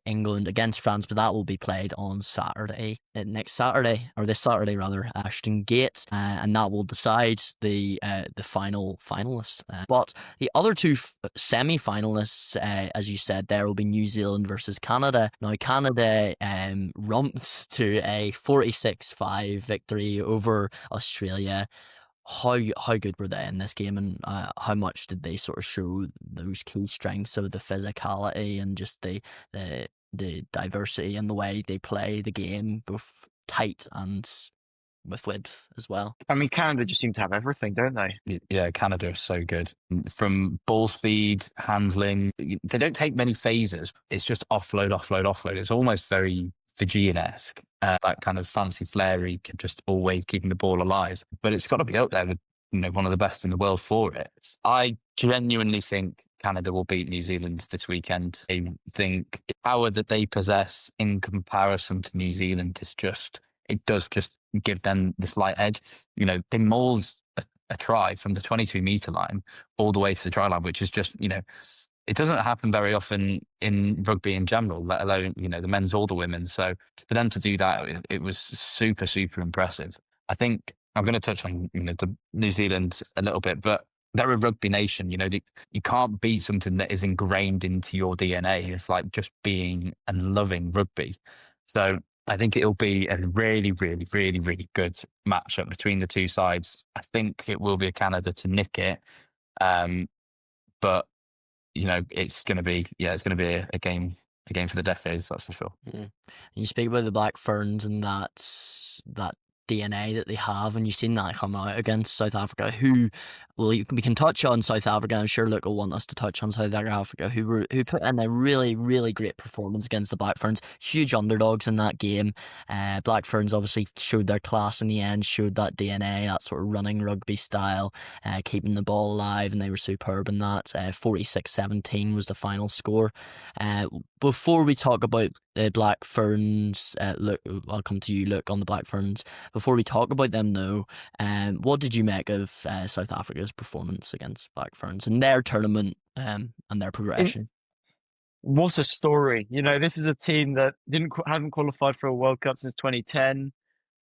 England against France, but that will be played on Saturday, next Saturday, or this Saturday rather, Ashton Gate, and that will decide the final finalists. But the other two semi-finalists, as you said, there will be New Zealand versus Canada. Now, Canada rumped to a 46-5 victory over Australia. How good were they in this game, and how much did they sort of show those key strengths of the physicality and just the diversity in the way they play the game, both tight and with width as well? I mean, Canada just seem to have everything, don't they? Yeah, Canada is so good. From ball speed, handling, they don't take many phases. It's just offload. It's almost very Fijian-esque, that kind of fancy flary, just always keeping the ball alive. But it's got to be up there with one of the best in the world for it. I genuinely think Canada will beat New Zealand this weekend. I think the power that they possess in comparison to New Zealand does just give them the slight edge. They mauled a try from the 22-meter line all the way to the try line, which is just, it doesn't happen very often in rugby in general, let alone, the men's or the women's. So for them to do that, it was super, super impressive. I think I'm going to touch on, the New Zealand a little bit, but they're a rugby nation. You can't beat something that is ingrained into your DNA. It's like just being and loving rugby. So I think it'll be a really, really, really, really good matchup between the two sides. I think it will be a Canada to nick it. But it's going to be a game for the decades, that's for sure. Mm. You speak about the Black Ferns and that DNA that they have, and you've seen that come out against South Africa, we can touch on South Africa. I'm sure Luke will want us to touch on South Africa, who put in a really, really great performance against the Black Ferns. Huge underdogs in that game. Black Ferns obviously showed their class in the end, showed that DNA, that sort of running rugby style, keeping the ball alive, and they were superb in that. 46-17 was the final score. Before we talk about the Black Ferns, look, I'll come to you, Luke, on the Black Ferns. Before we talk about them, though, what did you make of South Africa's performance against Black Ferns and their tournament and their progression? What a story! This is a team that haven't qualified for a World Cup since 2010.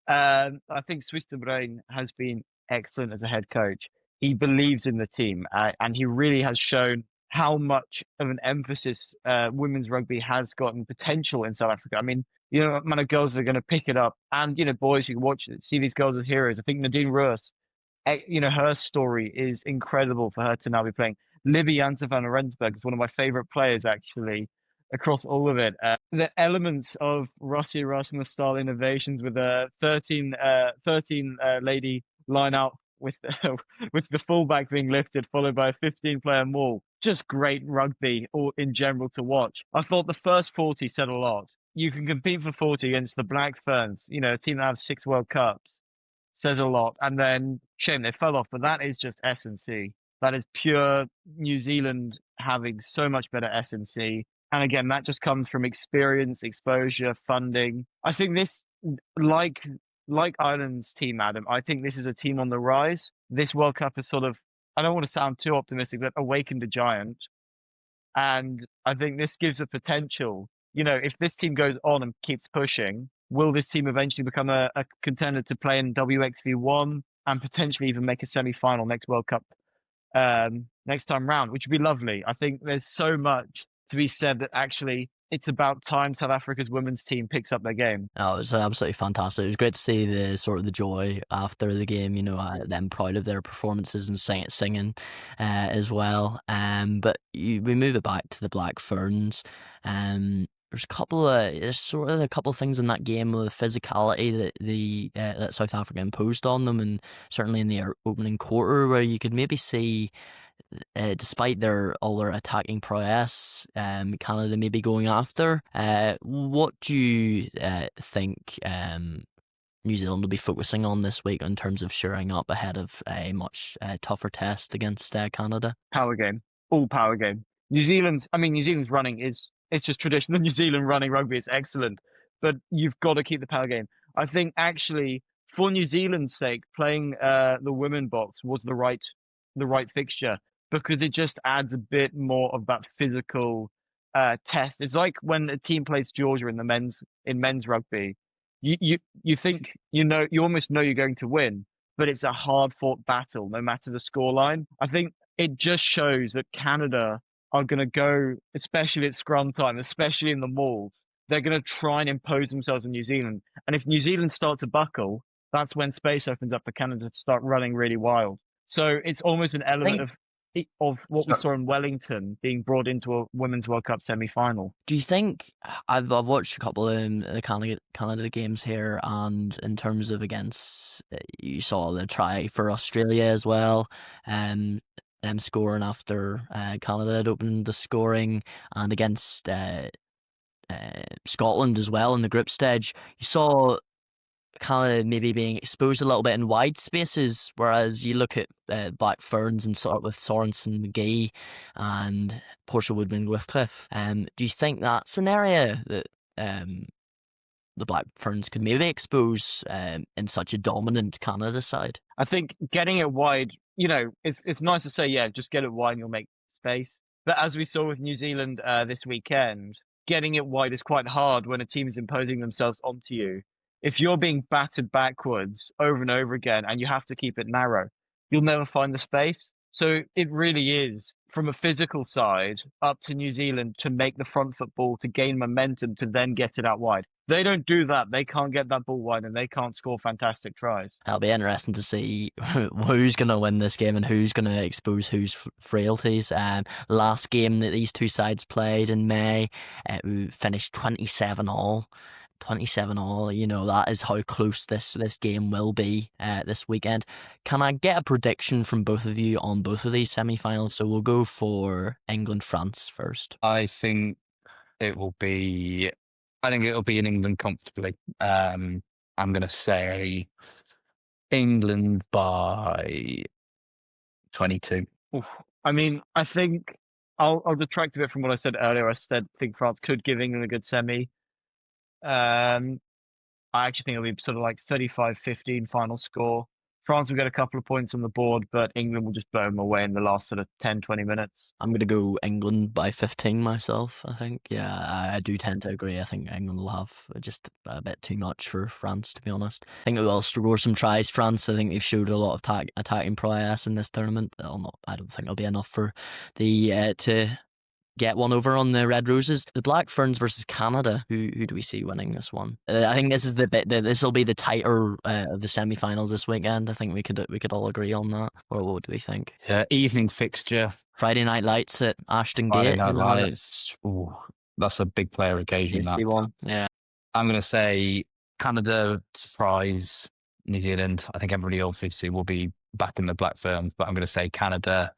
I think Swiss de Bruin has been excellent as a head coach. He believes in the team, and he really has shown how much of an emphasis women's rugby has gotten potential in South Africa. I mean, amount of girls that are going to pick it up, and boys who watch it, see these girls as heroes. I think Nadine Roos, her story is incredible for her to now be playing. Libby Janssen van Rensburg is one of my favorite players, actually, across all of it. The elements of Rossi Erasmus style innovations with a 13 lady line out with the fullback being lifted, followed by a 15-player maul. Just great rugby in general to watch. I thought the first 40 said a lot. You can compete for 40 against the Black Ferns, a team that have 6 World Cups. Says a lot. And then, shame they fell off, but that is just S&C. That is pure New Zealand having so much better S&C. And again, that just comes from experience, exposure, funding. I think this, like Ireland's team, Adam, I think this is a team on the rise. This World Cup is sort of, I don't want to sound too optimistic, but awakened a giant. And I think this gives a potential. If this team goes on and keeps pushing, will this team eventually become a contender to play in WXV1 and potentially even make a semi-final next World Cup next time round, which would be lovely. I think there's so much to be said that actually it's about time South Africa's women's team picks up their game. Oh, it was absolutely fantastic. It was great to see the sort of the joy after the game. Them proud of their performances and singing as well. But we move it back to the Black Ferns. There's sort of a couple of things in that game with the physicality that South Africa imposed on them, and certainly in the opening quarter, where you could maybe see, despite all their attacking prowess, Canada may be going after. What do you think New Zealand will be focusing on this week in terms of shoring up ahead of a much tougher test against Canada? Power game, all power game. New Zealand's running it's just traditional. New Zealand running rugby is excellent, but you've got to keep the power game. I think actually, for New Zealand's sake, playing the women box was the right fixture, because it just adds a bit more of that physical test. It's like when a team plays Georgia in men's rugby. You think you almost know you're going to win, but it's a hard fought battle no matter the scoreline. I think it just shows that Canada are going to go, especially at scrum time, especially in the mauls, they're going to try and impose themselves on New Zealand. And if New Zealand start to buckle, that's when space opens up for Canada to start running really wild. So it's almost an element of what we saw in Wellington being brought into a Women's World Cup semi-final. Do you think, I've watched a couple of the Canada games here, and in terms of against, you saw the try for Australia as well, them scoring after Canada had opened the scoring, and against Scotland as well in the group stage, you saw Canada maybe being exposed a little bit in wide spaces, whereas you look at Black Ferns and sort of with Sorensen, McGee, and Portia Woodman-Whitcliffe. Do you think that's an area that the Black Ferns could maybe expose in such a dominant Canada side? I think getting it wide, it's nice to say, yeah, just get it wide and you'll make space. But as we saw with New Zealand this weekend, getting it wide is quite hard when a team is imposing themselves onto you. If you're being battered backwards over and over again and you have to keep it narrow, you'll never find the space. So it really is, from a physical side, up to New Zealand to make the front foot ball, to gain momentum, to then get it out wide. They don't do that. They can't get that ball wide and they can't score fantastic tries. It'll be interesting to see who's going to win this game and who's going to expose whose frailties. Last game that these two sides played in May, we finished 27-all. 27-all, that is how close this game will be this weekend. Can I get a prediction from both of you on both of these semi-finals? So we'll go for England-France first. I think it'll be in England comfortably. I'm going to say England by 22. Oof. I think I'll detract a bit from what I said earlier. I think France could give England a good semi. I actually think it'll be sort of like 35-15 final score. France will get a couple of points on the board, but England will just blow them away in the last sort of 10-20 minutes. I'm going to go England by 15 myself, I think. Yeah, I do tend to agree. I think England will have just a bit too much for France, to be honest. I think they will score some tries, France. I think they've showed a lot of attacking prowess in this tournament. I don't think it'll be enough for the to get one over on the Red Roses. The Black Ferns versus Canada. Who do we see winning this one? I think this is the bit. This will be the tighter of the semi-finals this weekend. I think we could all agree on that. Or what do we think? Yeah, evening fixture. Friday night lights at Ashton Friday Gate. night lights. Ooh, that's a big player occasion. That one. Yeah. I'm going to say Canada surprise New Zealand. I think everybody obviously will be back in the Black Ferns, but I'm going to say Canada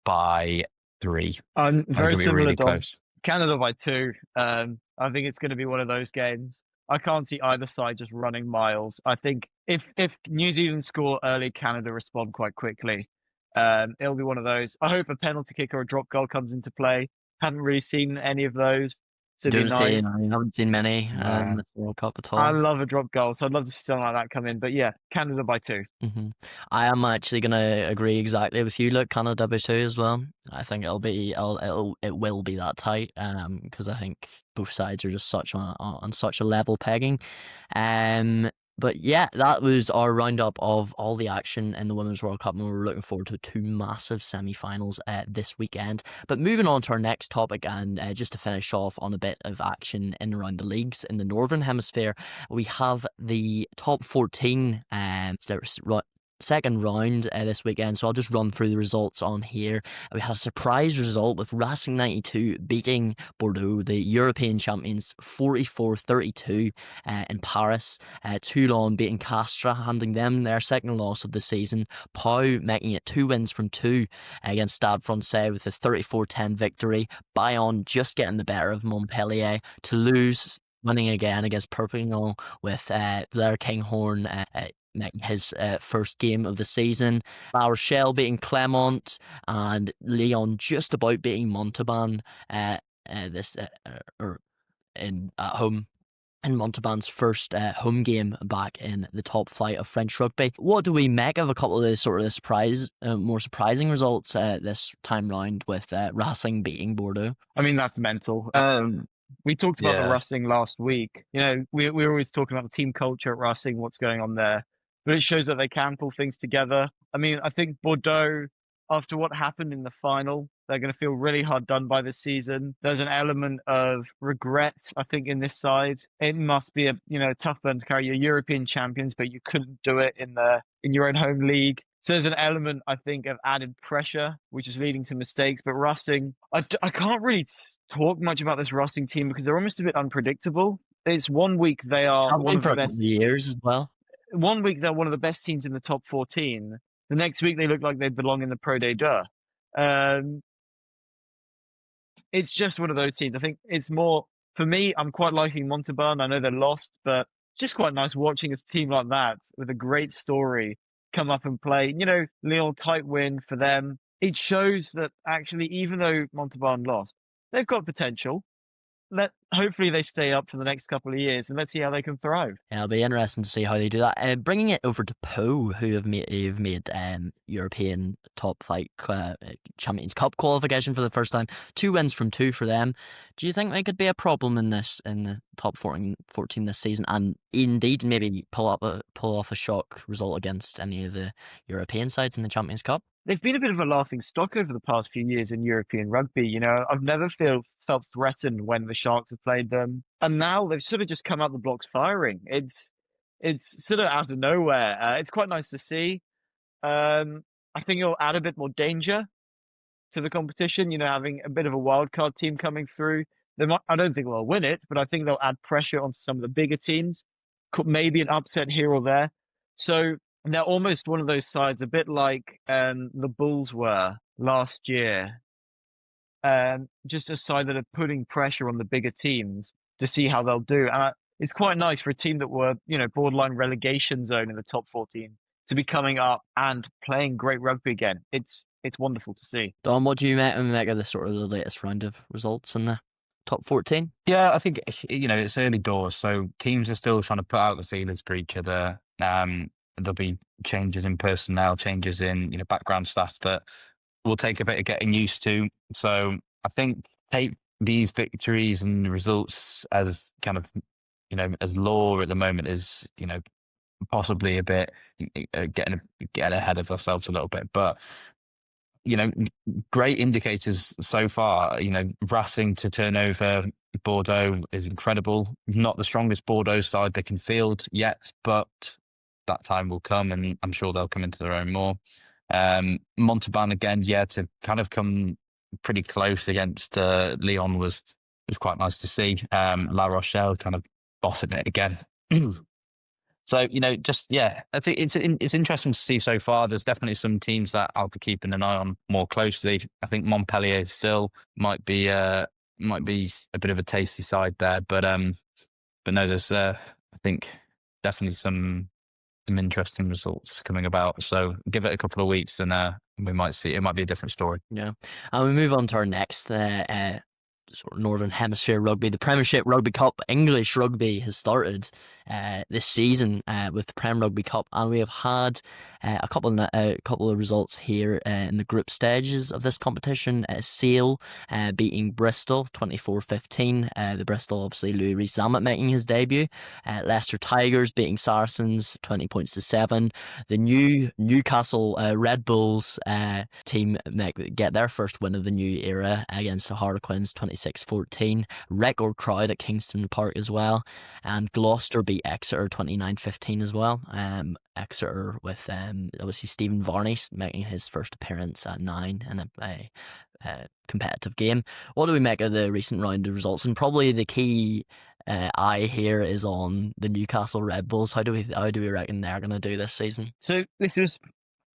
by 3. I'm very similar, really Dom. close. Canada by 2. I think it's going to be one of those games. I can't see either side just running miles. I think if New Zealand score early, Canada respond quite quickly. It'll be one of those. I hope a penalty kick or a drop goal comes into play. Haven't really seen any of those. So I haven't seen many in the World Cup at all. I love a drop goal, so I'd love to see something like that come in. But yeah, Canada by 2. Mm-hmm. I am actually going to agree exactly with you. Look, Canada by 2 as well. I think it will be that tight. Because I think both sides are just on such a level pegging. But yeah, that was our roundup of all the action in the Women's World Cup, and we're looking forward to two massive semi-finals this weekend. But moving on to our next topic, and just to finish off on a bit of action in and around the leagues in the Northern Hemisphere, we have the top 14 second round this weekend. So I'll just run through the results on here. We had a surprise result with Racing 92 beating Bordeaux, the European champions, 44-32 in Paris. Toulon beating Castres, handing them their second loss of the season. Pau making it 2 wins from 2 against Stade Francais with a 34-10 victory. Bayonne just getting the better of Montpellier. Toulouse winning again against Perpignan with Blair Kinghorn making his first game of the season. La Rochelle beating Clermont, and Lyon just about beating Montauban at home. In Montauban's first home game back in the top flight of French rugby. What do we make of a couple of the sort of more surprising results this time round with Racing beating Bordeaux? I mean, that's mental. We talked about the Racing last week. You know, we're always talking about the team culture at Racing, what's going on there. But it shows that they can pull things together. I mean, I think Bordeaux, after what happened in the final, they're going to feel really hard done by this season. There's an element of regret, I think, in this side. It must be a tough burden to carry. You're European champions, but you couldn't do it in your own home league. So there's an element, I think, of added pressure, which is leading to mistakes. But Racing, I can't really talk much about this Racing team because they're almost a bit unpredictable. It's 1 week they are one of the best years as well. 1 week they're one of the best teams in the top 14. The next week they look like they belong in the Pro D2. It's just one of those teams. I think it's more, for me, I'm quite liking Montauban. I know they're lost, but just quite nice watching a team like that with a great story come up and play. You know, Lyon, tight win for them. It shows that actually, even though Montauban lost, they've got potential. Hopefully they stay up for the next couple of years, and let's see how they can thrive. Yeah, it'll be interesting to see how they do that. Bringing it over to Pau, who have made European top flight Champions Cup qualification for the first time. 2 wins from 2 for them. Do you think they could be a problem in the top 14 this season, and indeed maybe pull off a shock result against any of the European sides in the Champions Cup? They've been a bit of a laughing stock over the past few years in European rugby. You know, I've never felt threatened when the Sharks have played them. And now they've sort of just come out the blocks firing. It's sort of out of nowhere. It's quite nice to see. I think it'll add a bit more danger to the competition, you know, having a bit of a wild card team coming through. I don't think they'll win it, but I think they'll add pressure onto some of the bigger teams. Maybe an upset here or there. So they're almost one of those sides, a bit like the Bulls were last year. Just a side that are putting pressure on the bigger teams to see how they'll do. And it's quite nice for a team that were, borderline relegation zone in the top 14 to be coming up and playing great rugby again. It's wonderful to see. Dom, what do you make of the latest round of results in the top 14? Yeah, I think, it's early doors, so teams are still trying to put out the feelers for each other. There'll be changes in personnel, changes in background staff that will take a bit of getting used to. So I think take these victories and results as kind of as law at the moment is possibly a bit getting ahead of ourselves a little bit, but great indicators so far. Racing to turn over Bordeaux is incredible. Not the strongest Bordeaux side they can field yet, but that time will come, and I'm sure they'll come into their own more. Montauban again, to kind of come pretty close against Lyon was quite nice to see. La Rochelle kind of bossing it again. So, I think it's interesting to see so far. There's definitely some teams that I'll be keeping an eye on more closely. I think Montpellier still might be a bit of a tasty side there, but no, there's I think definitely some interesting results coming about. So give it a couple of weeks and we might see. It might be a different story. Yeah, and we move on to our next sort of Northern Hemisphere rugby. The Premiership Rugby Cup English rugby has started this season with the Prem Rugby Cup, and we have had a couple of results here in the group stages of this competition. Sale beating Bristol 24-15. The Bristol, obviously, Louis Rees-Zammit making his debut. Leicester Tigers beating Saracens 20 points to 7. The new Newcastle Red Bulls team get their first win of the new era against the Harlequins 26-14. Record crowd at Kingston Park as well. And Gloucester beat Exeter 29-15 as well. Exeter with obviously Stephen Varney making his first appearance at 9 in a competitive game. What do we make of the recent round of results? And probably the key eye here is on the Newcastle Red Bulls. How do we reckon they're going to do this season? So this is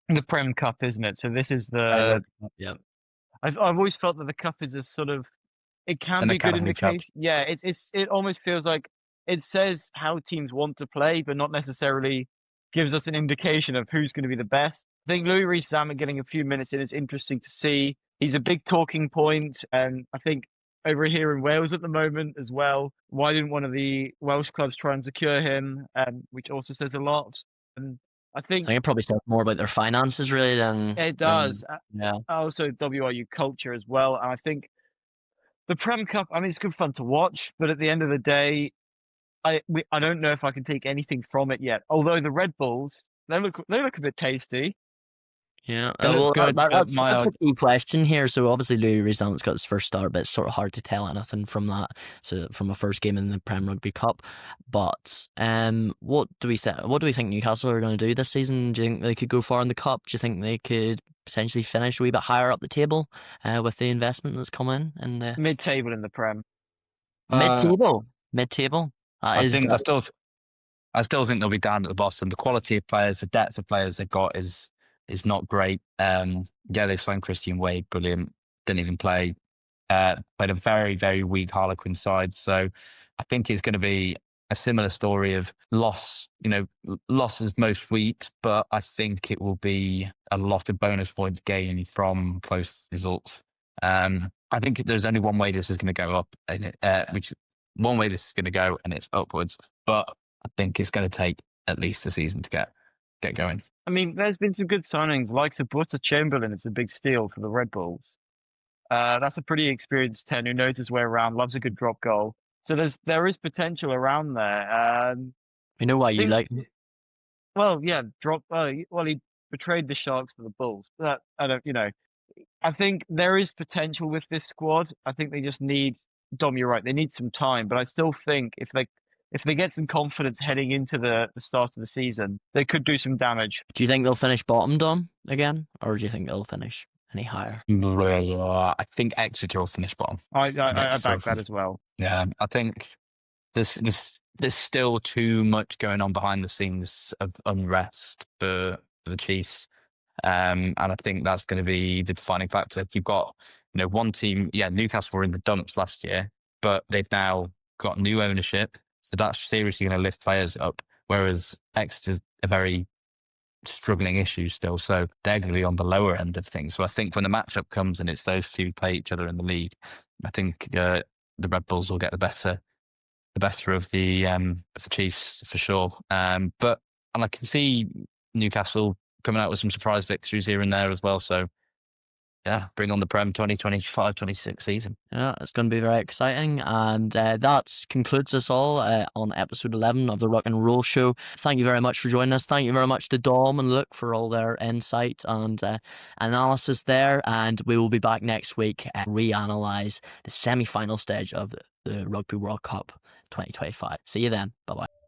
the Prem Cup, isn't it? So this is the. Yeah. I've always felt that the cup is a sort of. It can be a good indication. Yeah, it almost feels like it says how teams want to play, but not necessarily gives us an indication of who's going to be the best. I think Louis Rees-Zammit getting a few minutes in is interesting to see. He's a big talking point, and I think over here in Wales at the moment as well. Why didn't one of the Welsh clubs try and secure him? Which also says a lot. And I think it probably says more about their finances really than it does. Yeah. Also WRU culture as well. And I think the Prem Cup, I mean, it's good fun to watch, but at the end of the day, I don't know if I can take anything from it yet. Although the Red Bulls, they look a bit tasty. Yeah, They look good, that's a key question here. So obviously Louis Rees-Zammit's got his first start, but it's sort of hard to tell anything from that. So from a first game in the Prem Rugby Cup. But what do we think Newcastle are going to do this season? Do you think they could go far in the cup? Do you think they could potentially finish a wee bit higher up the table with the investment that's come in the mid-table in the Prem? Mid-table. I still think they'll be down at the bottom. The quality of players, the depth of players they've got is not great. They've signed Christian Wade, brilliant. Didn't even play. Played a very, very weak Harlequin side. So I think it's going to be a similar story of losses most weeks, but I think it will be a lot of bonus points gained from close results. I think there's only one way this is going to go up, and one way this is going to go, and it's upwards. But I think it's going to take at least a season to get going. I mean, there's been some good signings, likes of Butter Chamberlain. It's a big steal for the Red Bulls. That's a pretty experienced 10 who knows his way around, loves a good drop goal. So there is potential around there. We know why you like him. Well, yeah, he betrayed the Sharks for the Bulls. But I think there is potential with this squad. I think they just need, Dom, you're right, they need some time. But I still think if they get some confidence heading into the start of the season, they could do some damage. Do you think they'll finish bottom, Dom, again? Or do you think they'll finish any higher? I think Exeter will finish bottom. I back that as well. Yeah, I think there's still too much going on behind the scenes of unrest for the Chiefs. And I think that's going to be the defining factor. You've got, one team, Newcastle were in the dumps last year, but they've now got new ownership. So that's seriously going to lift players up. Whereas Exeter's a very struggling issue still. So they're going to be on the lower end of things. So I think when the matchup comes and it's those two play each other in the league, I think the Red Bulls will get the better of the Chiefs for sure. But I can see Newcastle coming out with some surprise victories here and there as well. So yeah, bring on the Prem 2025-26 season. Yeah, it's going to be very exciting. And that concludes us all on episode 11 of the Ruck and Roll Show. Thank you very much for joining us. Thank you very much to Dom and Luke for all their insight and analysis there. And we will be back next week to reanalyse the semi-final stage of the Rugby World Cup 2025. See you then. Bye-bye.